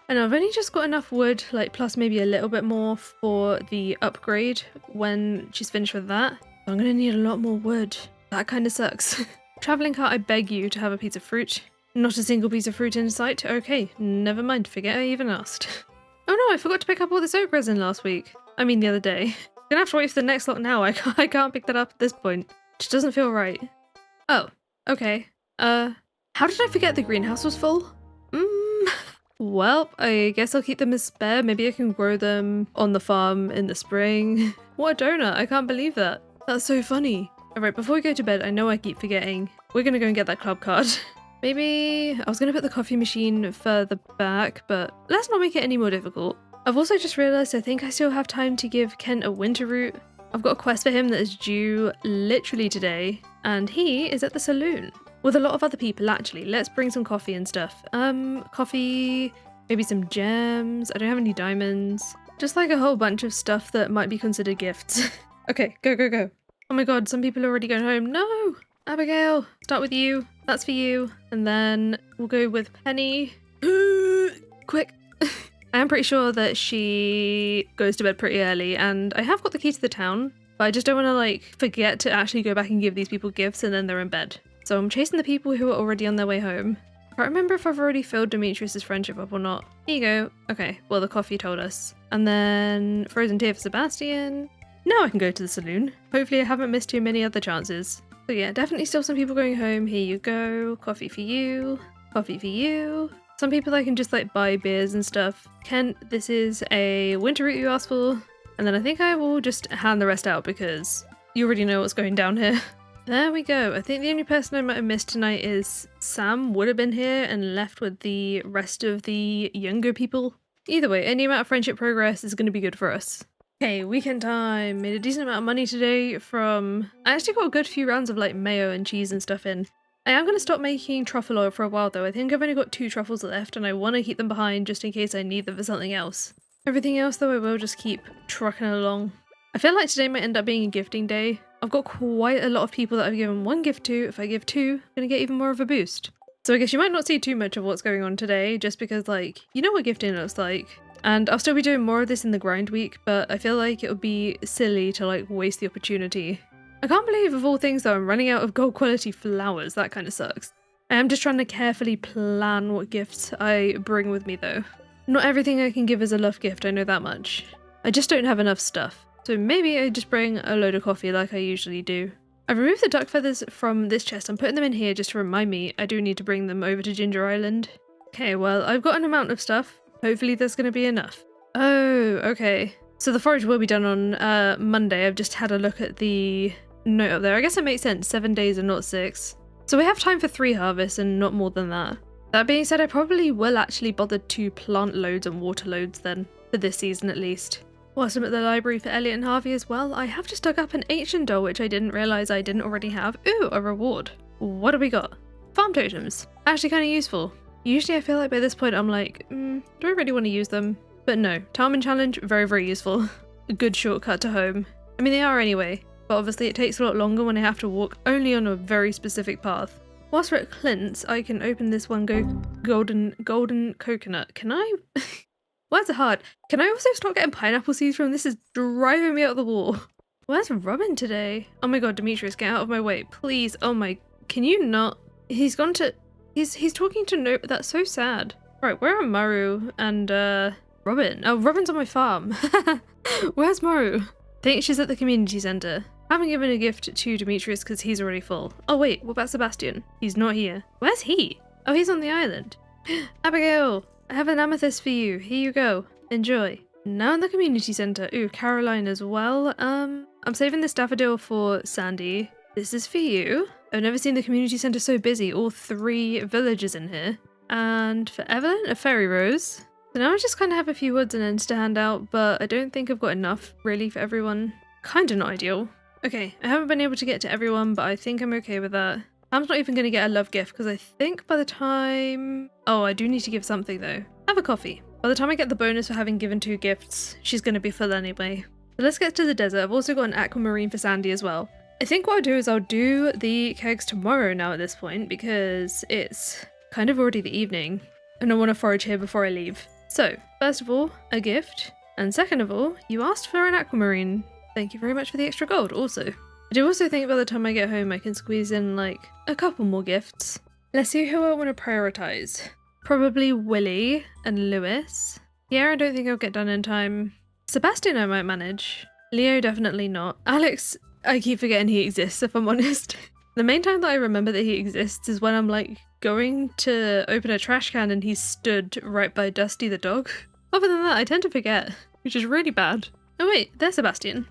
And I've only just got enough wood, like plus maybe a little bit more for the upgrade when she's finished with that. I'm gonna need a lot more wood. That kind of sucks. Traveling cart, I beg you to have a piece of fruit. Not a single piece of fruit in sight. Okay, never mind, forget I even asked. Oh no, I forgot to pick up all this oak resin last week. I mean the other day. Gonna have to wait for the next lot now. I can't pick that up at this point. Just doesn't feel right. Oh, okay. How did I forget the greenhouse was full? Well, I guess I'll keep them as spare. Maybe I can grow them on the farm in the spring. What a donut, I can't believe that. That's so funny. Alright, before we go to bed, I know I keep forgetting. We're gonna go and get that club card. Maybe I was gonna put the coffee machine further back, but let's not make it any more difficult. I've also just realised I think I still have time to give Kent a winter root. I've got a quest for him that is due literally today, and he is at the saloon. With a lot of other people, actually. Let's bring some coffee and stuff. Coffee, maybe some gems. I don't have any diamonds. Just like a whole bunch of stuff that might be considered gifts. Okay, go, go, go. Oh my god, some people are already going home. No! Abigail, start with you. That's for you. And then we'll go with Penny. Quick. I am pretty sure that she goes to bed pretty early, and I have got the key to the town, but I just don't want to, like, forget to actually go back and give these people gifts and then they're in bed. So I'm chasing the people who are already on their way home. I can't remember if I've already filled Demetrius's friendship up or not. Here you go. Okay, well the coffee told us. And then frozen tear for Sebastian. Now I can go to the saloon. Hopefully I haven't missed too many other chances. So yeah, definitely still some people going home. Here you go. Coffee for you. Coffee for you. Some people I can just like buy beers and stuff. Kent, this is a winter root you asked for. And then I think I will just hand the rest out because you already know what's going down here. There we go. I think the only person I might have missed tonight is Sam would have been here and left with the rest of the younger people. Either way, any amount of friendship progress is going to be good for us. Okay, weekend time. Made a decent amount of money today from... I actually got a good few rounds of like mayo and cheese and stuff in. I am going to stop making truffle oil for a while though. I think I've only got 2 truffles left and I want to keep them behind just in case I need them for something else. Everything else though I will just keep trucking along. I feel like today might end up being a gifting day. I've got quite a lot of people that I've given 1 gift to. If I give 2, I'm going to get even more of a boost. So I guess you might not see too much of what's going on today, just because, like, you know what gifting looks like. And I'll still be doing more of this in the grind week, but I feel like it would be silly to, like, waste the opportunity. I can't believe, of all things, though, I'm running out of gold quality flowers. That kind of sucks. I am just trying to carefully plan what gifts I bring with me, though. Not everything I can give is a love gift, I know that much. I just don't have enough stuff. So maybe I just bring a load of coffee like I usually do. I've removed the duck feathers from this chest. I'm putting them in here just to remind me I do need to bring them over to Ginger Island. Okay, well, I've got an amount of stuff. Hopefully there's going to be enough. Oh, okay. So the forage will be done on Monday. I've just had a look at the note up there. I guess it makes sense. 7 days and not 6. So we have time for 3 harvests and not more than that. That being said, I probably will actually bother to plant loads and water loads then, for this season at least. Whilst I'm at the library for Elliot and Harvey as well, I have just dug up an ancient doll which I didn't realise I didn't already have. Ooh, a reward. What do we got? Farm totems. Actually kind of useful. Usually I feel like by this point I'm like, do I really want to use them? But no, Tileman challenge, very, very useful. A good shortcut to home. I mean they are anyway, but obviously it takes a lot longer when I have to walk only on a very specific path. Whilst we're at Clint's, I can open this one golden coconut. Can I? Words are hard. Can I also stop getting pineapple seeds from this? Is driving me out the wall. Where's Robin today? Oh my god, Demetrius, get out of my way. Please. Oh my, can you not? He's gone to, he's talking to no, that's so sad. Right, where are Maru and Robin? Oh, Robin's on my farm. Where's Maru? I think she's at the community centre. I haven't given a gift to Demetrius because he's already full. Oh wait, what about Sebastian? He's not here. Where's he? Oh, he's on the island. Abigail! I have an amethyst for you. Here you go. Enjoy. Now in the community centre. Ooh, Caroline as well. I'm saving this daffodil for Sandy. This is for you. I've never seen the community centre so busy. All 3 villagers in here. And for Evelyn, a fairy rose. So now I just kind of have a few woods and ends to hand out, but I don't think I've got enough, really, for everyone. Kinda not ideal. Okay, I haven't been able to get to everyone, but I think I'm okay with that. I'm not even going to get a love gift because I think by the time... Oh, I do need to give something though. Have a coffee. By the time I get the bonus for having given 2 gifts, she's going to be full anyway. So let's get to the desert. I've also got an aquamarine for Sandy as well. I think what I'll do is I'll do the kegs tomorrow now at this point because it's kind of already the evening. and I want to forage here before I leave. So, first of all, a gift. And second of all, you asked for an aquamarine. Thank you very much for the extra gold also. I do also think by the time I get home I can squeeze in like a couple more gifts. Let's see who I want to prioritize. Probably Willie and Lewis. Yeah, I don't think I'll get done in time. Sebastian I might manage. Leo definitely not. Alex, I keep forgetting he exists if I'm honest. The main time that I remember that he exists is when I'm like going to open a trash can and he's stood right by Dusty the dog. Other than that, I tend to forget, which is really bad. Oh wait, there's Sebastian.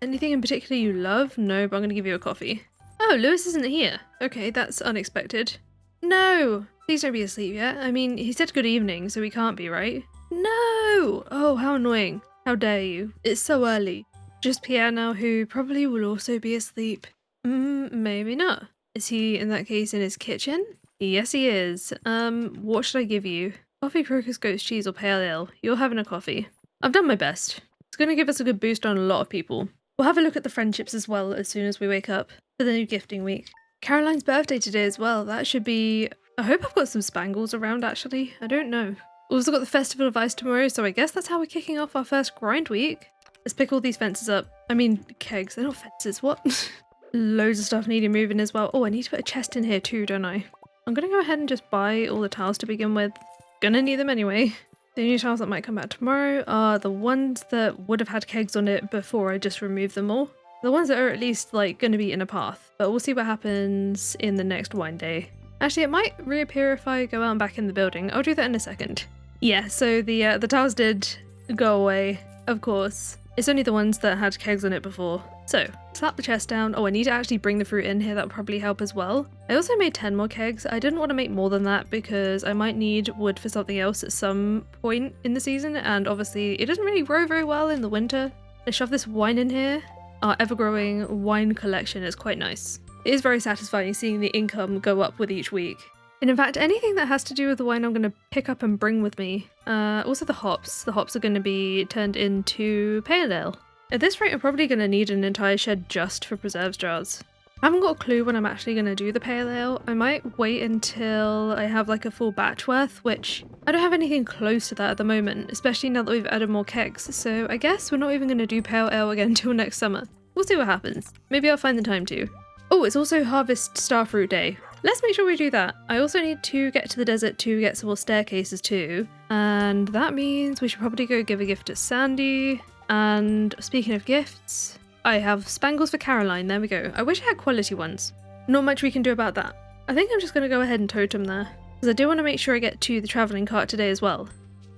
Anything in particular you love? No, but I'm gonna give you a coffee. Oh, Lewis isn't here. Okay, that's unexpected. No! Please don't be asleep yet. I mean, he said good evening, so he can't be, right? No! Oh, how annoying. How dare you. It's so early. Just Pierre now, who probably will also be asleep. Maybe not. Is he, in that case, in his kitchen? Yes, he is. What should I give you? Coffee, crocus, goat's cheese, or pale ale? You're having a coffee. I've done my best. It's going to give us a good boost on a lot of people. We'll have a look at the friendships as well as soon as we wake up for the new gifting week. Caroline's birthday today as well. That should be... I hope I've got some spangles around actually. I don't know. We've also got the Festival of Ice tomorrow, so I guess that's how we're kicking off our first grind week. Let's pick all these fences up. I mean, kegs. They're not fences. What? Loads of stuff needing moving as well. Oh, I need to put a chest in here too, don't I? I'm going to go ahead and just buy all the tiles to begin with. Gonna need them anyway. The only tiles that might come back tomorrow are the ones that would have had kegs on it before I just removed them all. The ones that are at least like going to be in a path, but we'll see what happens in the next wine day. Actually, it might reappear if I go out and back in the building. I'll do that in a second. Yeah, so the tiles did go away, of course. It's only the ones that had kegs on it before. So, slap the chest down. Oh, I need to actually bring the fruit in here. That would probably help as well. I also made 10 more kegs. I didn't want to make more than that because I might need wood for something else at some point in the season. And obviously, it doesn't really grow very well in the winter. Let's shove this wine in here. Our ever-growing wine collection is quite nice. It is very satisfying seeing the income go up with each week. And in fact, anything that has to do with the wine I'm going to pick up and bring with me. Also the hops. The hops are going to be turned into pale ale. At this rate, I'm probably going to need an entire shed just for preserves jars. I haven't got a clue when I'm actually going to do the pale ale. I might wait until I have like a full batch worth, which I don't have anything close to that at the moment, especially now that we've added more kegs. So I guess we're not even going to do pale ale again until next summer. We'll see what happens. Maybe I'll find the time to. Oh, it's also Harvest Starfruit Day. Let's make sure we do that. I also need to get to the desert to get some more staircases too. And that means we should probably go give a gift to Sandy. And speaking of gifts, I have spangles for Caroline. There we go. I wish I had quality ones. Not much we can do about that. I think I'm just going to go ahead and totem there. Because I do want to make sure I get to the travelling cart today as well.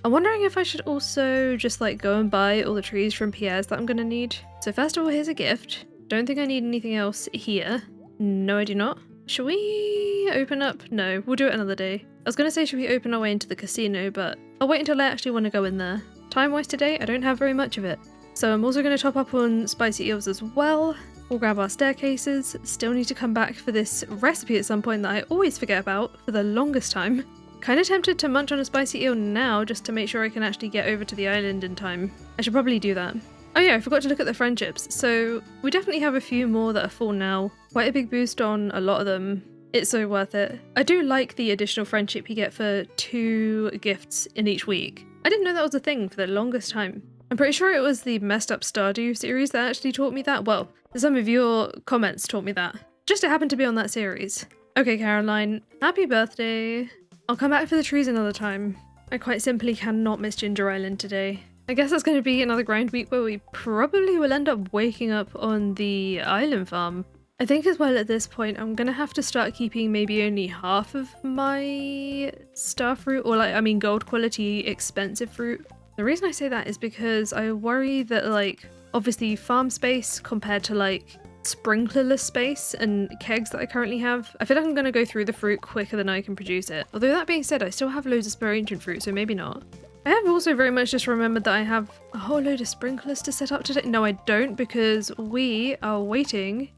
I'm wondering if I should also just like go and buy all the trees from Pierre's that I'm going to need. So first of all, here's a gift. Don't think I need anything else here. No, I do not. Should we open up? No, we'll do it another day. I was going to say should we open our way into the casino, but I'll wait until I actually want to go in there. Time-wise today, I don't have very much of it. So I'm also going to top up on spicy eels as well. We'll grab our staircases. Still need to come back for this recipe at some point that I always forget about for the longest time. Kind of tempted to munch on a spicy eel now just to make sure I can actually get over to the island in time. I should probably do that. Oh yeah, I forgot to look at the friendships. So we definitely have a few more that are full now. Quite a big boost on a lot of them. It's so worth it. I do like the additional friendship you get for 2 gifts in each week. I didn't know that was a thing for the longest time. I'm pretty sure it was the Messed Up Stardew series that actually taught me that. Well, some of your comments taught me that. Just it happened to be on that series. Okay, Caroline, happy birthday. I'll come back for the trees another time. I quite simply cannot miss Ginger Island today. I guess that's going to be another grind week where we probably will end up waking up on the island farm. I think as well at this point I'm going to have to start keeping maybe only half of my star fruit, or like, I mean gold quality expensive fruit. The reason I say that is because I worry that like obviously farm space compared to like sprinklerless space and kegs that I currently have, I feel like I'm going to go through the fruit quicker than I can produce it. Although that being said, I still have loads of spare ancient fruit, so maybe not. I have also very much just remembered that I have a whole load of sprinklers to set up today. No, I don't, because we are waiting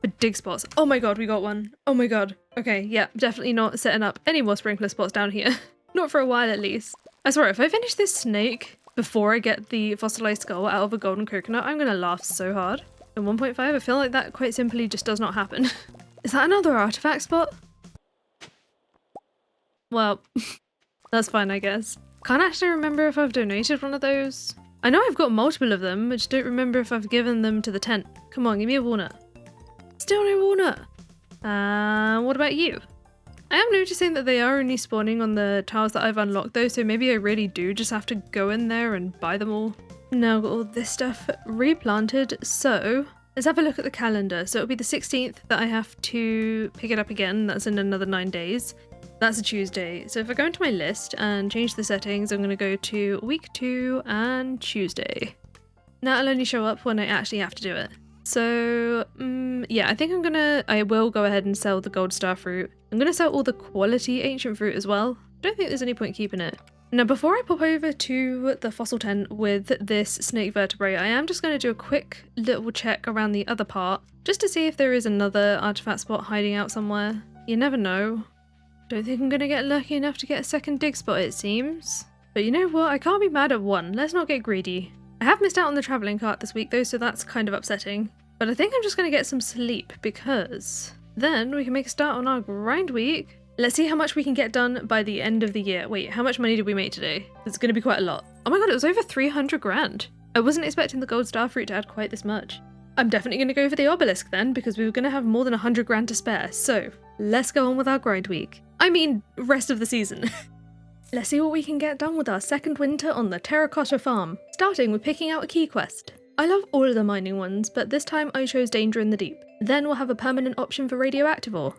for dig spots. Oh my god, we got one. Oh my god. Okay, yeah, definitely not setting up any more sprinkler spots down here. Not for a while at least. I swear, if I finish this snake before I get the fossilized skull out of a golden coconut, I'm gonna laugh so hard. In 1.5, I feel like that quite simply just does not happen. Is that another artifact spot? Well, that's fine, I guess. Can't actually remember if I've donated one of those. I know I've got multiple of them, I just don't remember if I've given them to the tent. Come on, give me a walnut. Still no walnut. What about you? I am noticing that they are only spawning on the tiles that I've unlocked though, so maybe I really do just have to go in there and buy them all. Now I've got all this stuff replanted, so let's have a look at the calendar. So it'll be the 16th that I have to pick it up again. That's in another 9 days. That's a Tuesday. So if I go into my list and change the settings, I'm going to go to week 2 and Tuesday. Now it'll only show up when I actually have to do it. So yeah, I think I will go ahead and sell the gold star fruit. I'm going to sell all the quality ancient fruit as well. I don't think there's any point keeping it. Now before I pop over to the fossil tent with this snake vertebrae, I am just going to do a quick little check around the other part, just to see if there is another artifact spot hiding out somewhere. You never know. Don't think I'm going to get lucky enough to get a second dig spot, it seems. But you know what, I can't be mad at one, let's not get greedy. I have missed out on the travelling cart this week though, so that's kind of upsetting. But I think I'm just going to get some sleep, because then we can make a start on our grind week. Let's see how much we can get done by the end of the year. Wait, how much money did we make today? It's going to be quite a lot. Oh my god, it was over 300 grand. I wasn't expecting the gold star fruit to add quite this much. I'm definitely going to go for the obelisk then, because we were going to have more than 100 grand to spare. So let's go on with our grind week. I mean, rest of the season. Let's see what we can get done with our second winter on the terracotta farm, starting with picking out a key quest. I love all of the mining ones, but this time I chose Danger in the Deep. Then we'll have a permanent option for radioactive ore.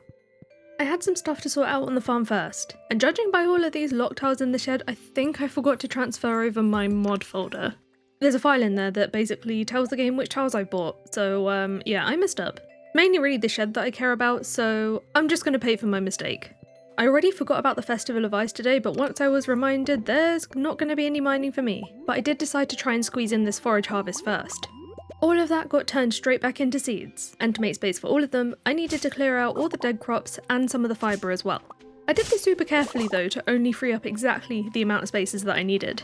I had some stuff to sort out on the farm first, and judging by all of these lock tiles in the shed, I think I forgot to transfer over my mod folder. There's a file in there that basically tells the game which tiles I bought, so yeah, I messed up. Mainly really the shed that I care about, so I'm just going to pay for my mistake. I already forgot about the Festival of Ice today, but once I was reminded, there's not going to be any mining for me. But I did decide to try and squeeze in this forage harvest first. All of that got turned straight back into seeds, and to make space for all of them, I needed to clear out all the dead crops and some of the fibre as well. I did this super carefully though, to only free up exactly the amount of spaces that I needed.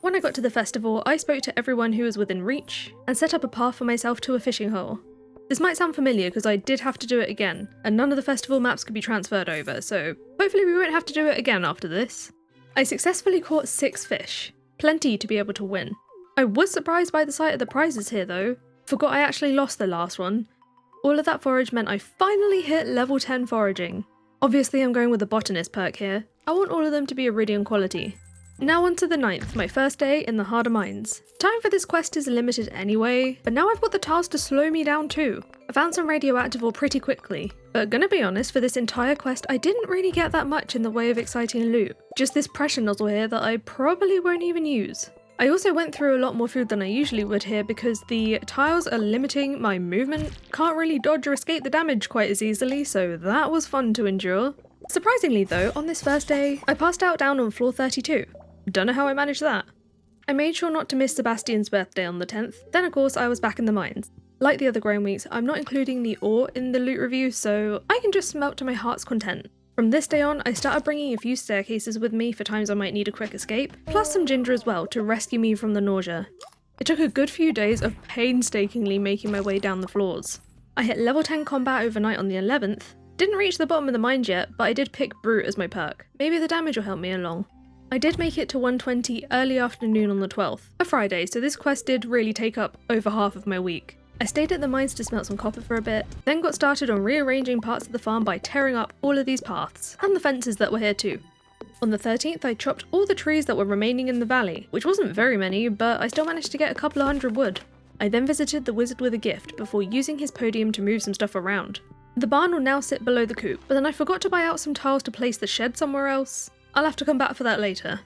When I got to the festival, I spoke to everyone who was within reach, and set up a path for myself to a fishing hole. This might sound familiar because I did have to do it again, and none of the festival maps could be transferred over, so hopefully we won't have to do it again after this. I successfully caught 6 fish, plenty to be able to win. I was surprised by the sight of the prizes here though, forgot I actually lost the last one. All of that forage meant I finally hit level 10 foraging. Obviously I'm going with the botanist perk here, I want all of them to be Iridium quality. Now on to the 9th, my first day in the harder mines. Time for this quest is limited anyway, but now I've got the task to slow me down too. I found some radioactive ore pretty quickly, but gonna be honest, for this entire quest I didn't really get that much in the way of exciting loot. Just this pressure nozzle here that I probably won't even use. I also went through a lot more food than I usually would here because the tiles are limiting my movement. Can't really dodge or escape the damage quite as easily, so that was fun to endure. Surprisingly though, on this first day, I passed out down on floor 32. Don't know how I managed that. I made sure not to miss Sebastian's birthday on the 10th, then of course I was back in the mines. Like the other grind weeks, I'm not including the ore in the loot review, so I can just smelt to my heart's content. From this day on, I started bringing a few staircases with me for times I might need a quick escape, plus some ginger as well to rescue me from the nausea. It took a good few days of painstakingly making my way down the floors. I hit level 10 combat overnight on the 11th, didn't reach the bottom of the mines yet, but I did pick Brute as my perk. Maybe the damage will help me along. I did make it to 120 early afternoon on the 12th, a Friday, so this quest did really take up over half of my week. I stayed at the mines to smelt some copper for a bit, then got started on rearranging parts of the farm by tearing up all of these paths, and the fences that were here too. On the 13th I chopped all the trees that were remaining in the valley, which wasn't very many, but I still managed to get a couple of hundred wood. I then visited the wizard with a gift before using his podium to move some stuff around. The barn will now sit below the coop, but then I forgot to buy out some tiles to place the shed somewhere else. I'll have to come back for that later.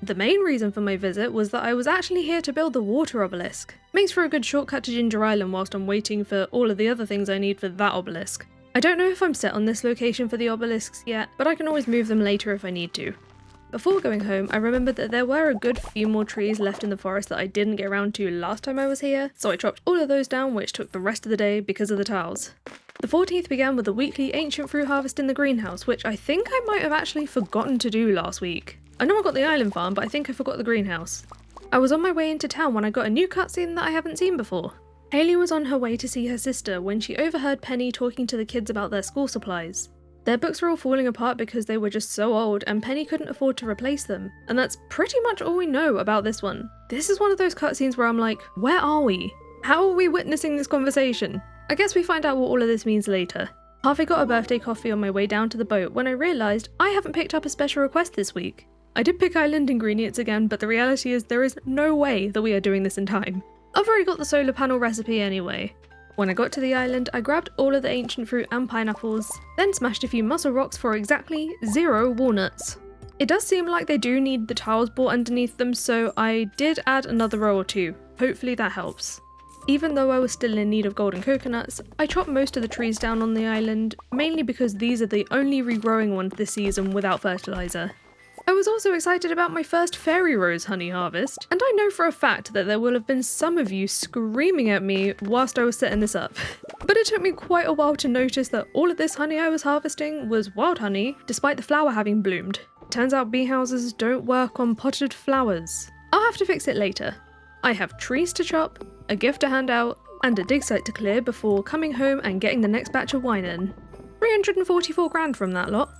The main reason for my visit was that I was actually here to build the water obelisk. Makes for a good shortcut to Ginger Island whilst I'm waiting for all of the other things I need for that obelisk. I don't know if I'm set on this location for the obelisks yet, but I can always move them later if I need to. Before going home, I remembered that there were a good few more trees left in the forest that I didn't get around to last time I was here, so I chopped all of those down, which took the rest of the day because of the tiles. The 14th began with the weekly ancient fruit harvest in the greenhouse, which I think I might have actually forgotten to do last week. I know I got the island farm, but I think I forgot the greenhouse. I was on my way into town when I got a new cutscene that I haven't seen before. Hayley was on her way to see her sister when she overheard Penny talking to the kids about their school supplies. Their books were all falling apart because they were just so old and Penny couldn't afford to replace them. And that's pretty much all we know about this one. This is one of those cutscenes where I'm like, where are we? How are we witnessing this conversation? I guess we find out what all of this means later. Harvey got a birthday coffee on my way down to the boat when I realised I haven't picked up a special request this week. I did pick island ingredients again, but the reality is there is no way that we are doing this in time. I've already got the solar panel recipe anyway. When I got to the island, I grabbed all of the ancient fruit and pineapples, then smashed a few mussel rocks for exactly 0 walnuts. It does seem like they do need the tiles bought underneath them, so I did add another row or two. Hopefully that helps. Even though I was still in need of golden coconuts, I chopped most of the trees down on the island, mainly because these are the only regrowing ones this season without fertilizer. I was also excited about my first fairy rose honey harvest, and I know for a fact that there will have been some of you screaming at me whilst I was setting this up. But it took me quite a while to notice that all of this honey I was harvesting was wild honey, despite the flower having bloomed. Turns out bee houses don't work on potted flowers. I'll have to fix it later. I have trees to chop, a gift to hand out, and a dig site to clear before coming home and getting the next batch of wine in. 344 grand from that lot.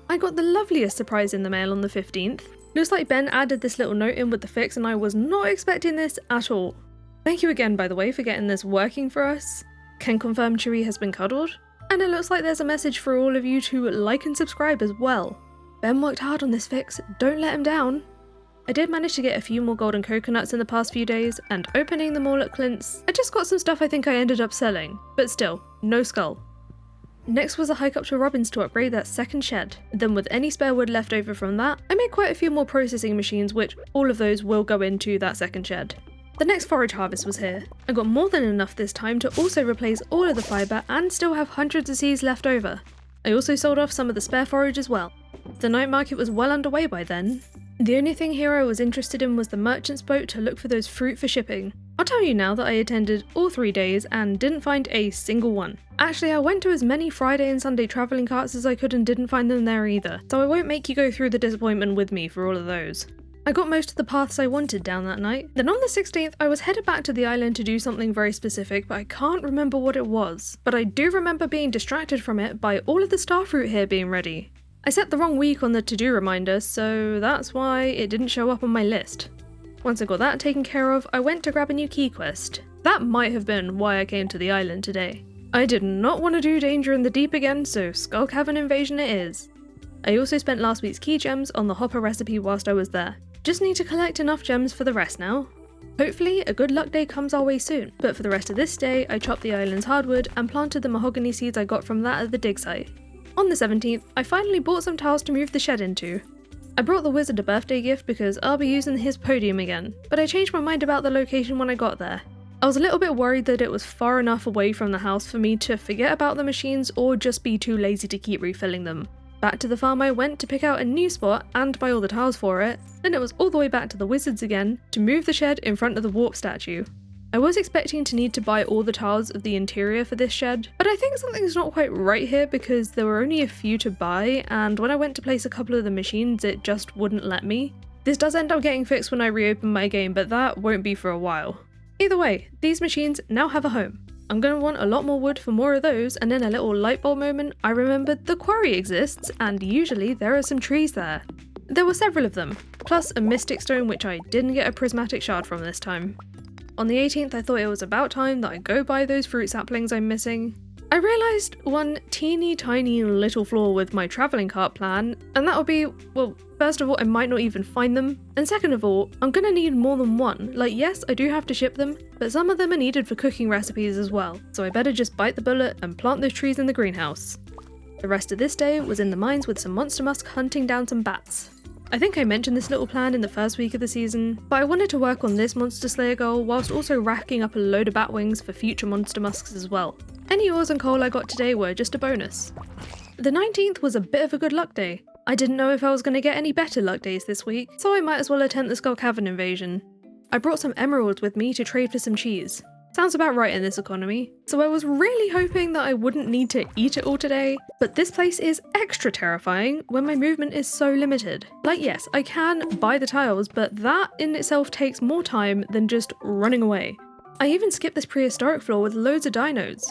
I got the loveliest surprise in the mail on the 15th. Looks like Ben added this little note in with the fix and I was not expecting this at all. Thank you again, by the way, for getting this working for us. Can confirm Chewie has been cuddled. And it looks like there's a message for all of you to like and subscribe as well. Ben worked hard on this fix, don't let him down. I did manage to get a few more golden coconuts in the past few days, and opening them all at Clint's, I just got some stuff I think I ended up selling. But still, no skull. Next was a hike up to Robin's to upgrade that second shed. Then with any spare wood left over from that, I made quite a few more processing machines, which all of those will go into that second shed. The next forage harvest was here. I got more than enough this time to also replace all of the fibre and still have hundreds of seeds left over. I also sold off some of the spare forage as well. The night market was well underway by then. The only thing here I was interested in was the merchant's boat to look for those fruit for shipping. I'll tell you now that I attended all 3 days and didn't find a single one. Actually, I went to as many Friday and Sunday travelling carts as I could and didn't find them there either, so I won't make you go through the disappointment with me for all of those. I got most of the paths I wanted down that night. Then on the 16th, I was headed back to the island to do something very specific, but I can't remember what it was. But I do remember being distracted from it by all of the starfruit here being ready. I set the wrong week on the to-do reminder, so that's why it didn't show up on my list. Once I got that taken care of, I went to grab a new key quest. That might have been why I came to the island today. I did not want to do Danger in the Deep again, so Skull Cavern Invasion it is. I also spent last week's key gems on the hopper recipe whilst I was there. Just need to collect enough gems for the rest now. Hopefully a good luck day comes our way soon, but for the rest of this day I chopped the island's hardwood and planted the mahogany seeds I got from that at the dig site. On the 17th, I finally bought some tiles to move the shed into. I brought the wizard a birthday gift because I'll be using his podium again, but I changed my mind about the location when I got there. I was a little bit worried that it was far enough away from the house for me to forget about the machines or just be too lazy to keep refilling them. Back to the farm I went to pick out a new spot and buy all the tiles for it, then it was all the way back to the wizards again to move the shed in front of the warp statue. I was expecting to need to buy all the tiles of the interior for this shed, but I think something's not quite right here because there were only a few to buy, and when I went to place a couple of the machines it just wouldn't let me. This does end up getting fixed when I reopen my game, but that won't be for a while. Either way, these machines now have a home. I'm going to want a lot more wood for more of those, and in a little light bulb moment I remembered the quarry exists, and usually there are some trees there. There were several of them, plus a mystic stone which I didn't get a prismatic shard from this time. On the 18th I thought it was about time that I go buy those fruit saplings I'm missing. I realised one teeny tiny little flaw with my travelling cart plan, and that would be, well, first of all I might not even find them, and second of all, I'm gonna need more than one. Like yes, I do have to ship them, but some of them are needed for cooking recipes as well, so I better just bite the bullet and plant those trees in the greenhouse. The rest of this day was in the mines with some monster musk hunting down some bats. I think I mentioned this little plan in the first week of the season, but I wanted to work on this monster slayer goal whilst also racking up a load of bat wings for future monster musks as well. Any ores and coal I got today were just a bonus. The 19th was a bit of a good luck day. I didn't know if I was going to get any better luck days this week, so I might as well attempt the Skull Cavern invasion. I brought some emeralds with me to trade for some cheese. Sounds about right in this economy. So I was really hoping that I wouldn't need to eat it all today, but this place is extra terrifying when my movement is so limited. Like yes, I can buy the tiles, but that in itself takes more time than just running away. I even skipped this prehistoric floor with loads of dinos.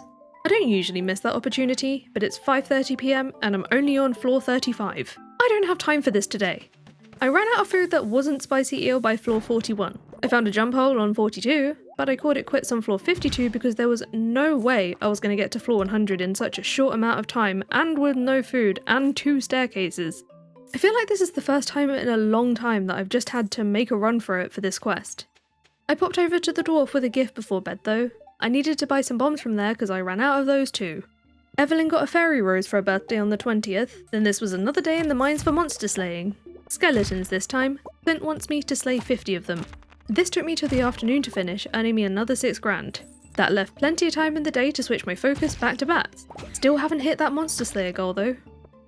I don't usually miss that opportunity, but it's 5:30 PM and I'm only on floor 35. I don't have time for this today. I ran out of food that wasn't spicy eel by floor 41. I found a jump hole on 42, but I called it quits on floor 52 because there was no way I was going to get to floor 100 in such a short amount of time and with no food and 2 staircases. I feel like this is the first time in a long time that I've just had to make a run for it for this quest. I popped over to the dwarf with a gift before bed though. I needed to buy some bombs from there because I ran out of those too. Evelyn got a fairy rose for her birthday on the 20th, then this was another day in the mines for monster slaying. Skeletons this time. Clint wants me to slay 50 of them. This took me till the afternoon to finish, earning me another 6 grand. That left plenty of time in the day to switch my focus back to bats. Still haven't hit that monster slayer goal though.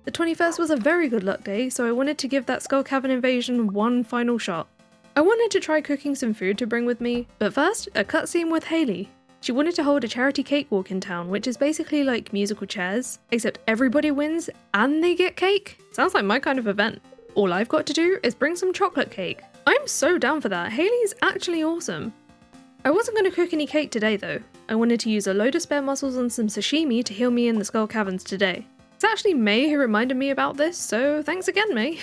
The 21st was a very good luck day, so I wanted to give that skull cavern invasion one final shot. I wanted to try cooking some food to bring with me, but first, a cutscene with Hayley. She wanted to hold a charity cakewalk in town, which is basically like musical chairs, except everybody wins and they get cake. Sounds like my kind of event. All I've got to do is bring some chocolate cake. I'm so down for that. Hayley's actually awesome. I wasn't going to cook any cake today though. I wanted to use a load of spare mussels and some sashimi to heal me in the skull caverns today. It's actually May who reminded me about this, so thanks again, May.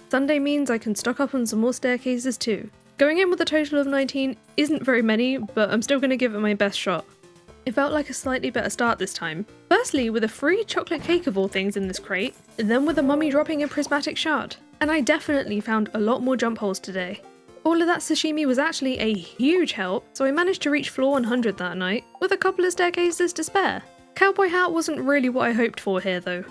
Sunday means I can stock up on some more staircases too. Going in with a total of 19 isn't very many, but I'm still going to give it my best shot. It felt like a slightly better start this time. Firstly, with a free chocolate cake of all things in this crate, and then with a mummy dropping a prismatic shard. And I definitely found a lot more jump holes today. All of that sashimi was actually a huge help, so I managed to reach floor 100 that night, with a couple of staircases to spare. Cowboy hat wasn't really what I hoped for here though.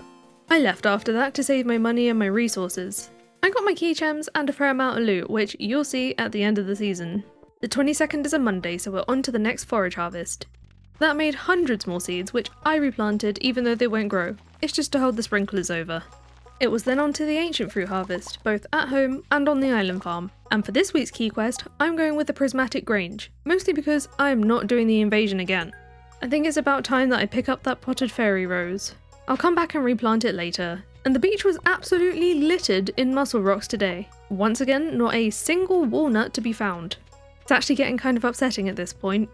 I left after that to save my money and my resources. I got my key gems and a fair amount of loot, which you'll see at the end of the season. The 22nd is a Monday, so we're on to the next forage harvest. That made hundreds more seeds, which I replanted even though they won't grow. It's just to hold the sprinklers over. It was then on to the ancient fruit harvest, both at home and on the island farm. And for this week's key quest, I'm going with the prismatic grange, mostly because I'm not doing the invasion again. I think it's about time that I pick up that potted fairy rose. I'll come back and replant it later. And the beach was absolutely littered in mussel rocks today. Once again, not a single walnut to be found. It's actually getting kind of upsetting at this point.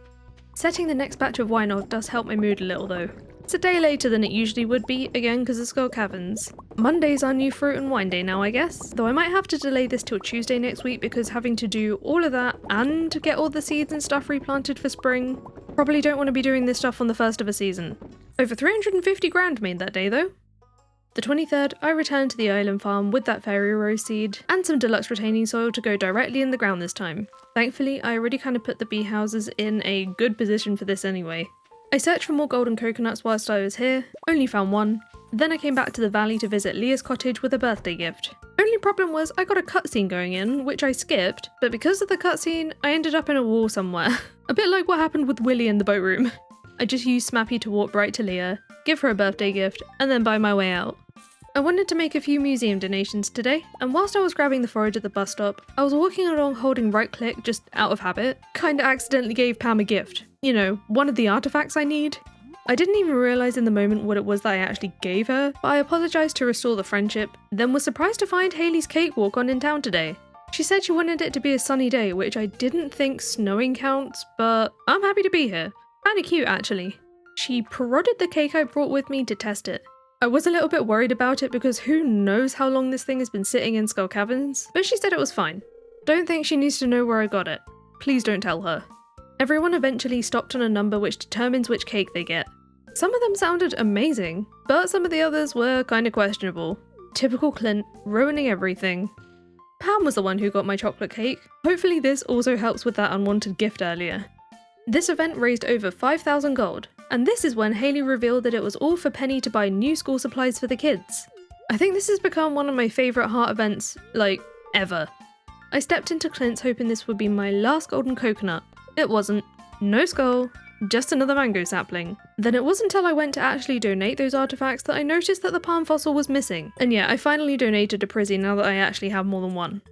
Setting the next batch of wine off does help my mood a little though. It's a day later than it usually would be, again because of Skull Caverns. Monday's our new fruit and wine day now, I guess, though I might have to delay this till Tuesday next week because having to do all of that and get all the seeds and stuff replanted for spring, probably don't want to be doing this stuff on the first of a season. Over 350 grand made that day though. The 23rd, I returned to the island farm with that fairy rose seed and some deluxe retaining soil to go directly in the ground this time. Thankfully, I already kind of put the bee houses in a good position for this anyway. I searched for more golden coconuts whilst I was here, only found one. Then I came back to the valley to visit Leah's cottage with a birthday gift. Only problem was I got a cutscene going in, which I skipped, but because of the cutscene, I ended up in a wall somewhere. A bit like what happened with Willy in the boat room. I just used Smappy to walk right to Leah, give her a birthday gift, and then buy my way out. I wanted to make a few museum donations today, and whilst I was grabbing the forage at the bus stop, I was walking along holding right click just out of habit. Kinda accidentally gave Pam a gift. You know, one of the artifacts I need. I didn't even realise in the moment what it was that I actually gave her, but I apologised to restore the friendship, then was surprised to find Hayley's cakewalk on in town today. She said she wanted it to be a sunny day, which I didn't think snowing counts, but I'm happy to be here. Kinda cute actually. She prodded the cake I brought with me to test it. I was a little bit worried about it because who knows how long this thing has been sitting in Skull Caverns, but she said it was fine. Don't think she needs to know where I got it. Please don't tell her. Everyone eventually stopped on a number which determines which cake they get. Some of them sounded amazing, but some of the others were kinda questionable. Typical Clint, ruining everything. Pam was the one who got my chocolate cake. Hopefully this also helps with that unwanted gift earlier. This event raised over 5,000 gold, and this is when Hayley revealed that it was all for Penny to buy new school supplies for the kids. I think this has become one of my favourite heart events, like, ever. I stepped into Clint's hoping this would be my last golden coconut. It wasn't. No skull, just another mango sapling. Then it wasn't until I went to actually donate those artifacts that I noticed that the palm fossil was missing. And yeah, I finally donated to Prizzy now that I actually have more than one.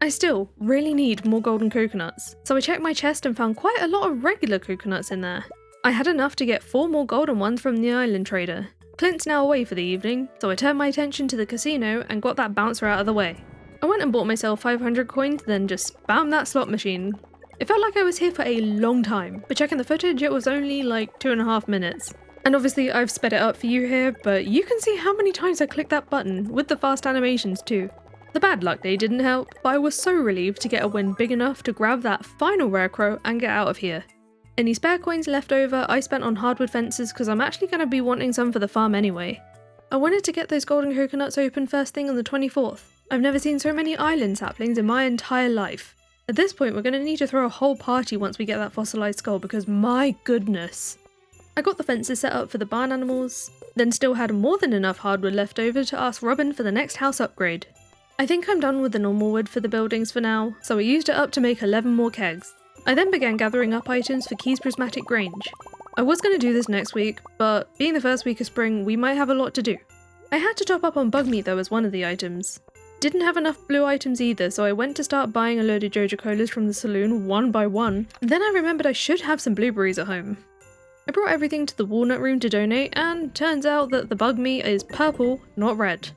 I still really need more golden coconuts, so I checked my chest and found quite a lot of regular coconuts in there. I had enough to get 4 more golden ones from the island trader. Clint's now away for the evening, so I turned my attention to the casino and got that bouncer out of the way. I went and bought myself 500 coins, then just spammed that slot machine. It felt like I was here for a long time, but checking the footage it was only like 2.5 minutes. And obviously I've sped it up for you here, but you can see how many times I clicked that button, with the fast animations too. The bad luck day didn't help, but I was so relieved to get a win big enough to grab that final rare crow and get out of here. Any spare coins left over I spent on hardwood fences because I'm actually going to be wanting some for the farm anyway. I wanted to get those golden coconuts open first thing on the 24th. I've never seen so many island saplings in my entire life. At this point we're going to need to throw a whole party once we get that fossilized skull because my goodness. I got the fences set up for the barn animals, then still had more than enough hardwood left over to ask Robin for the next house upgrade. I think I'm done with the normal wood for the buildings for now, so I used it up to make 11 more kegs. I then began gathering up items for Key's Prismatic Grange. I was going to do this next week, but being the first week of spring, we might have a lot to do. I had to top up on bug meat though as one of the items. Didn't have enough blue items either, so I went to start buying a load of Joja Colas from the saloon one by one. Then I remembered I should have some blueberries at home. I brought everything to the walnut room to donate, and turns out that the bug meat is purple, not red.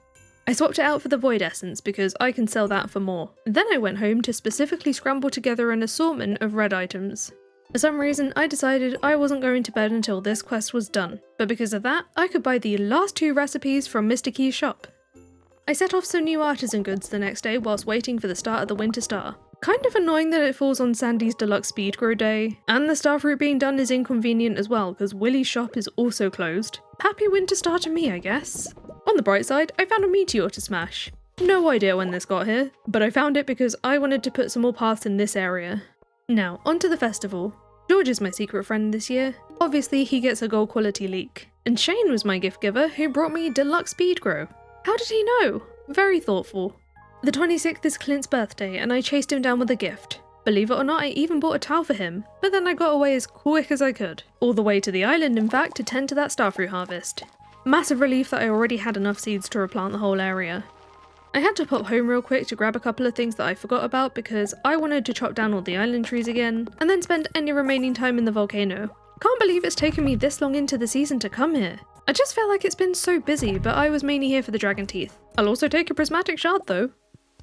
I swapped it out for the void essence because I can sell that for more. Then I went home to specifically scramble together an assortment of red items. For some reason, I decided I wasn't going to bed until this quest was done, but because of that, I could buy the last 2 recipes from Mr. Key's shop. I set off some new artisan goods the next day whilst waiting for the start of the Winter Star. Kind of annoying that it falls on Sandy's deluxe speed grow day, and the starfruit being done is inconvenient as well because Willie's shop is also closed. Happy Winter Star to me, I guess. On the bright side, I found a meteor to smash. No idea when this got here, but I found it because I wanted to put some more paths in this area. Now, onto the festival. George is my secret friend this year. Obviously, he gets a gold quality leek. And Shane was my gift giver who brought me deluxe speed grow. How did he know? Very thoughtful. The 26th is Clint's birthday and I chased him down with a gift. Believe it or not, I even bought a towel for him, but then I got away as quick as I could. All the way to the island, in fact, to tend to that starfruit harvest. Massive relief that I already had enough seeds to replant the whole area. I had to pop home real quick to grab a couple of things that I forgot about because I wanted to chop down all the island trees again, and then spend any remaining time in the volcano. Can't believe it's taken me this long into the season to come here. I just feel like it's been so busy, but I was mainly here for the dragon teeth. I'll also take a prismatic shard though.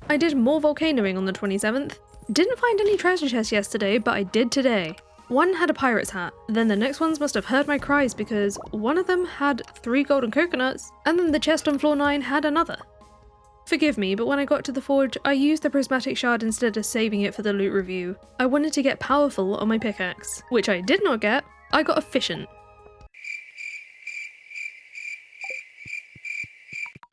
I did more volcanoing on the 27th. Didn't find any treasure chests yesterday, but I did today. One had a pirate's hat, then the next ones must have heard my cries because one of them had 3 golden coconuts, and then the chest on floor 9 had another. Forgive me, but when I got to the forge, I used the prismatic shard instead of saving it for the loot review. I wanted to get powerful on my pickaxe, which I did not get. I got efficient.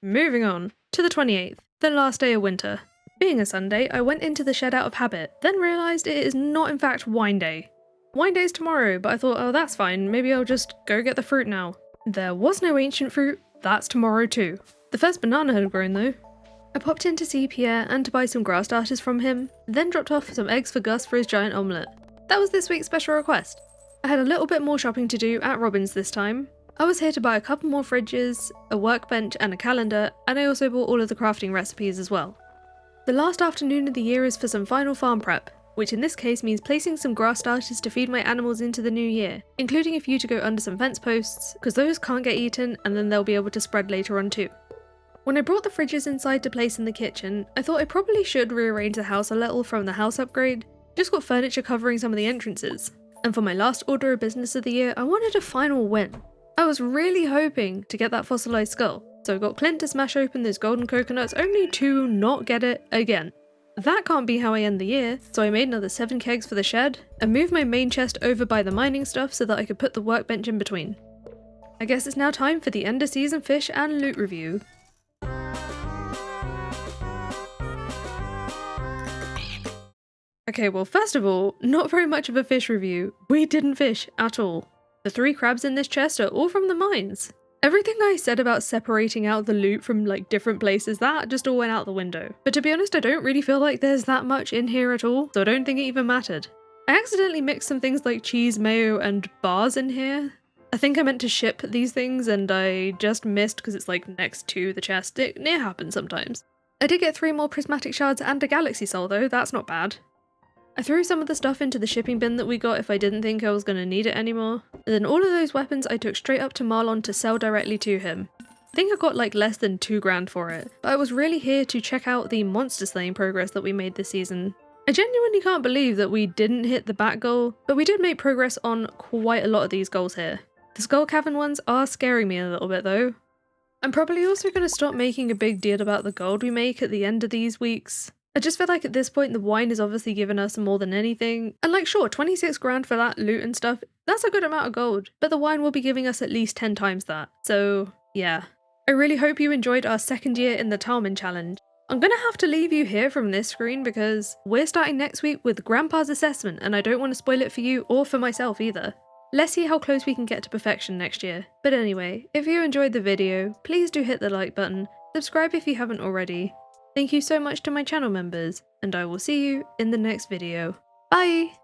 Moving on to the 28th, the last day of winter. Being a Sunday, I went into the shed out of habit, then realised it is not in fact wine day. Wine day's tomorrow, but I thought, oh that's fine, maybe I'll just go get the fruit now. There was no ancient fruit, that's tomorrow too. The first banana had grown though. I popped in to see Pierre and to buy some grass starters from him, then dropped off some eggs for Gus for his giant omelette. That was this week's special request. I had a little bit more shopping to do at Robin's this time. I was here to buy a couple more fridges, a workbench and a calendar, and I also bought all of the crafting recipes as well. The last afternoon of the year is for some final farm prep, which in this case means placing some grass starters to feed my animals into the new year, including a few to go under some fence posts, because those can't get eaten and then they'll be able to spread later on too. When I brought the fridges inside to place in the kitchen, I thought I probably should rearrange the house a little from the house upgrade. Just got furniture covering some of the entrances. And for my last order of business of the year, I wanted a final win. I was really hoping to get that fossilized skull, so I got Clint to smash open those golden coconuts only to not get it again. That can't be how I end the year, so I made another 7 kegs for the shed, and moved my main chest over by the mining stuff so that I could put the workbench in between. I guess it's now time for the end of season fish and loot review. Okay, well first of all, not very much of a fish review. We didn't fish at all. The 3 crabs in this chest are all from the mines. Everything I said about separating out the loot from like different places, that just all went out the window. But to be honest, I don't really feel like there's that much in here at all, so I don't think it even mattered. I accidentally mixed some things like cheese, mayo, and bars in here. I think I meant to ship these things and I just missed because it's like next to the chest. It happens sometimes. I did get 3 more prismatic shards and a galaxy soul though, that's not bad. I threw some of the stuff into the shipping bin that we got if I didn't think I was going to need it anymore. And then all of those weapons I took straight up to Marlon to sell directly to him. I think I got like less than 2 grand for it, but I was really here to check out the monster slaying progress that we made this season. I genuinely can't believe that we didn't hit the bat goal, but we did make progress on quite a lot of these goals here. The Skull Cavern ones are scaring me a little bit though. I'm probably also going to stop making a big deal about the gold we make at the end of these weeks. I just feel like at this point the wine is obviously giving us more than anything, and like sure, 26 grand for that loot and stuff, that's a good amount of gold, but the wine will be giving us at least 10 times that, so yeah. I really hope you enjoyed our second year in the Tileman challenge. I'm gonna have to leave you here from this screen because we're starting next week with Grandpa's assessment and I don't want to spoil it for you or for myself either. Let's see how close we can get to perfection next year. But anyway, if you enjoyed the video, please do hit the like button, subscribe if you haven't already. Thank you so much to my channel members, and I will see you in the next video. Bye!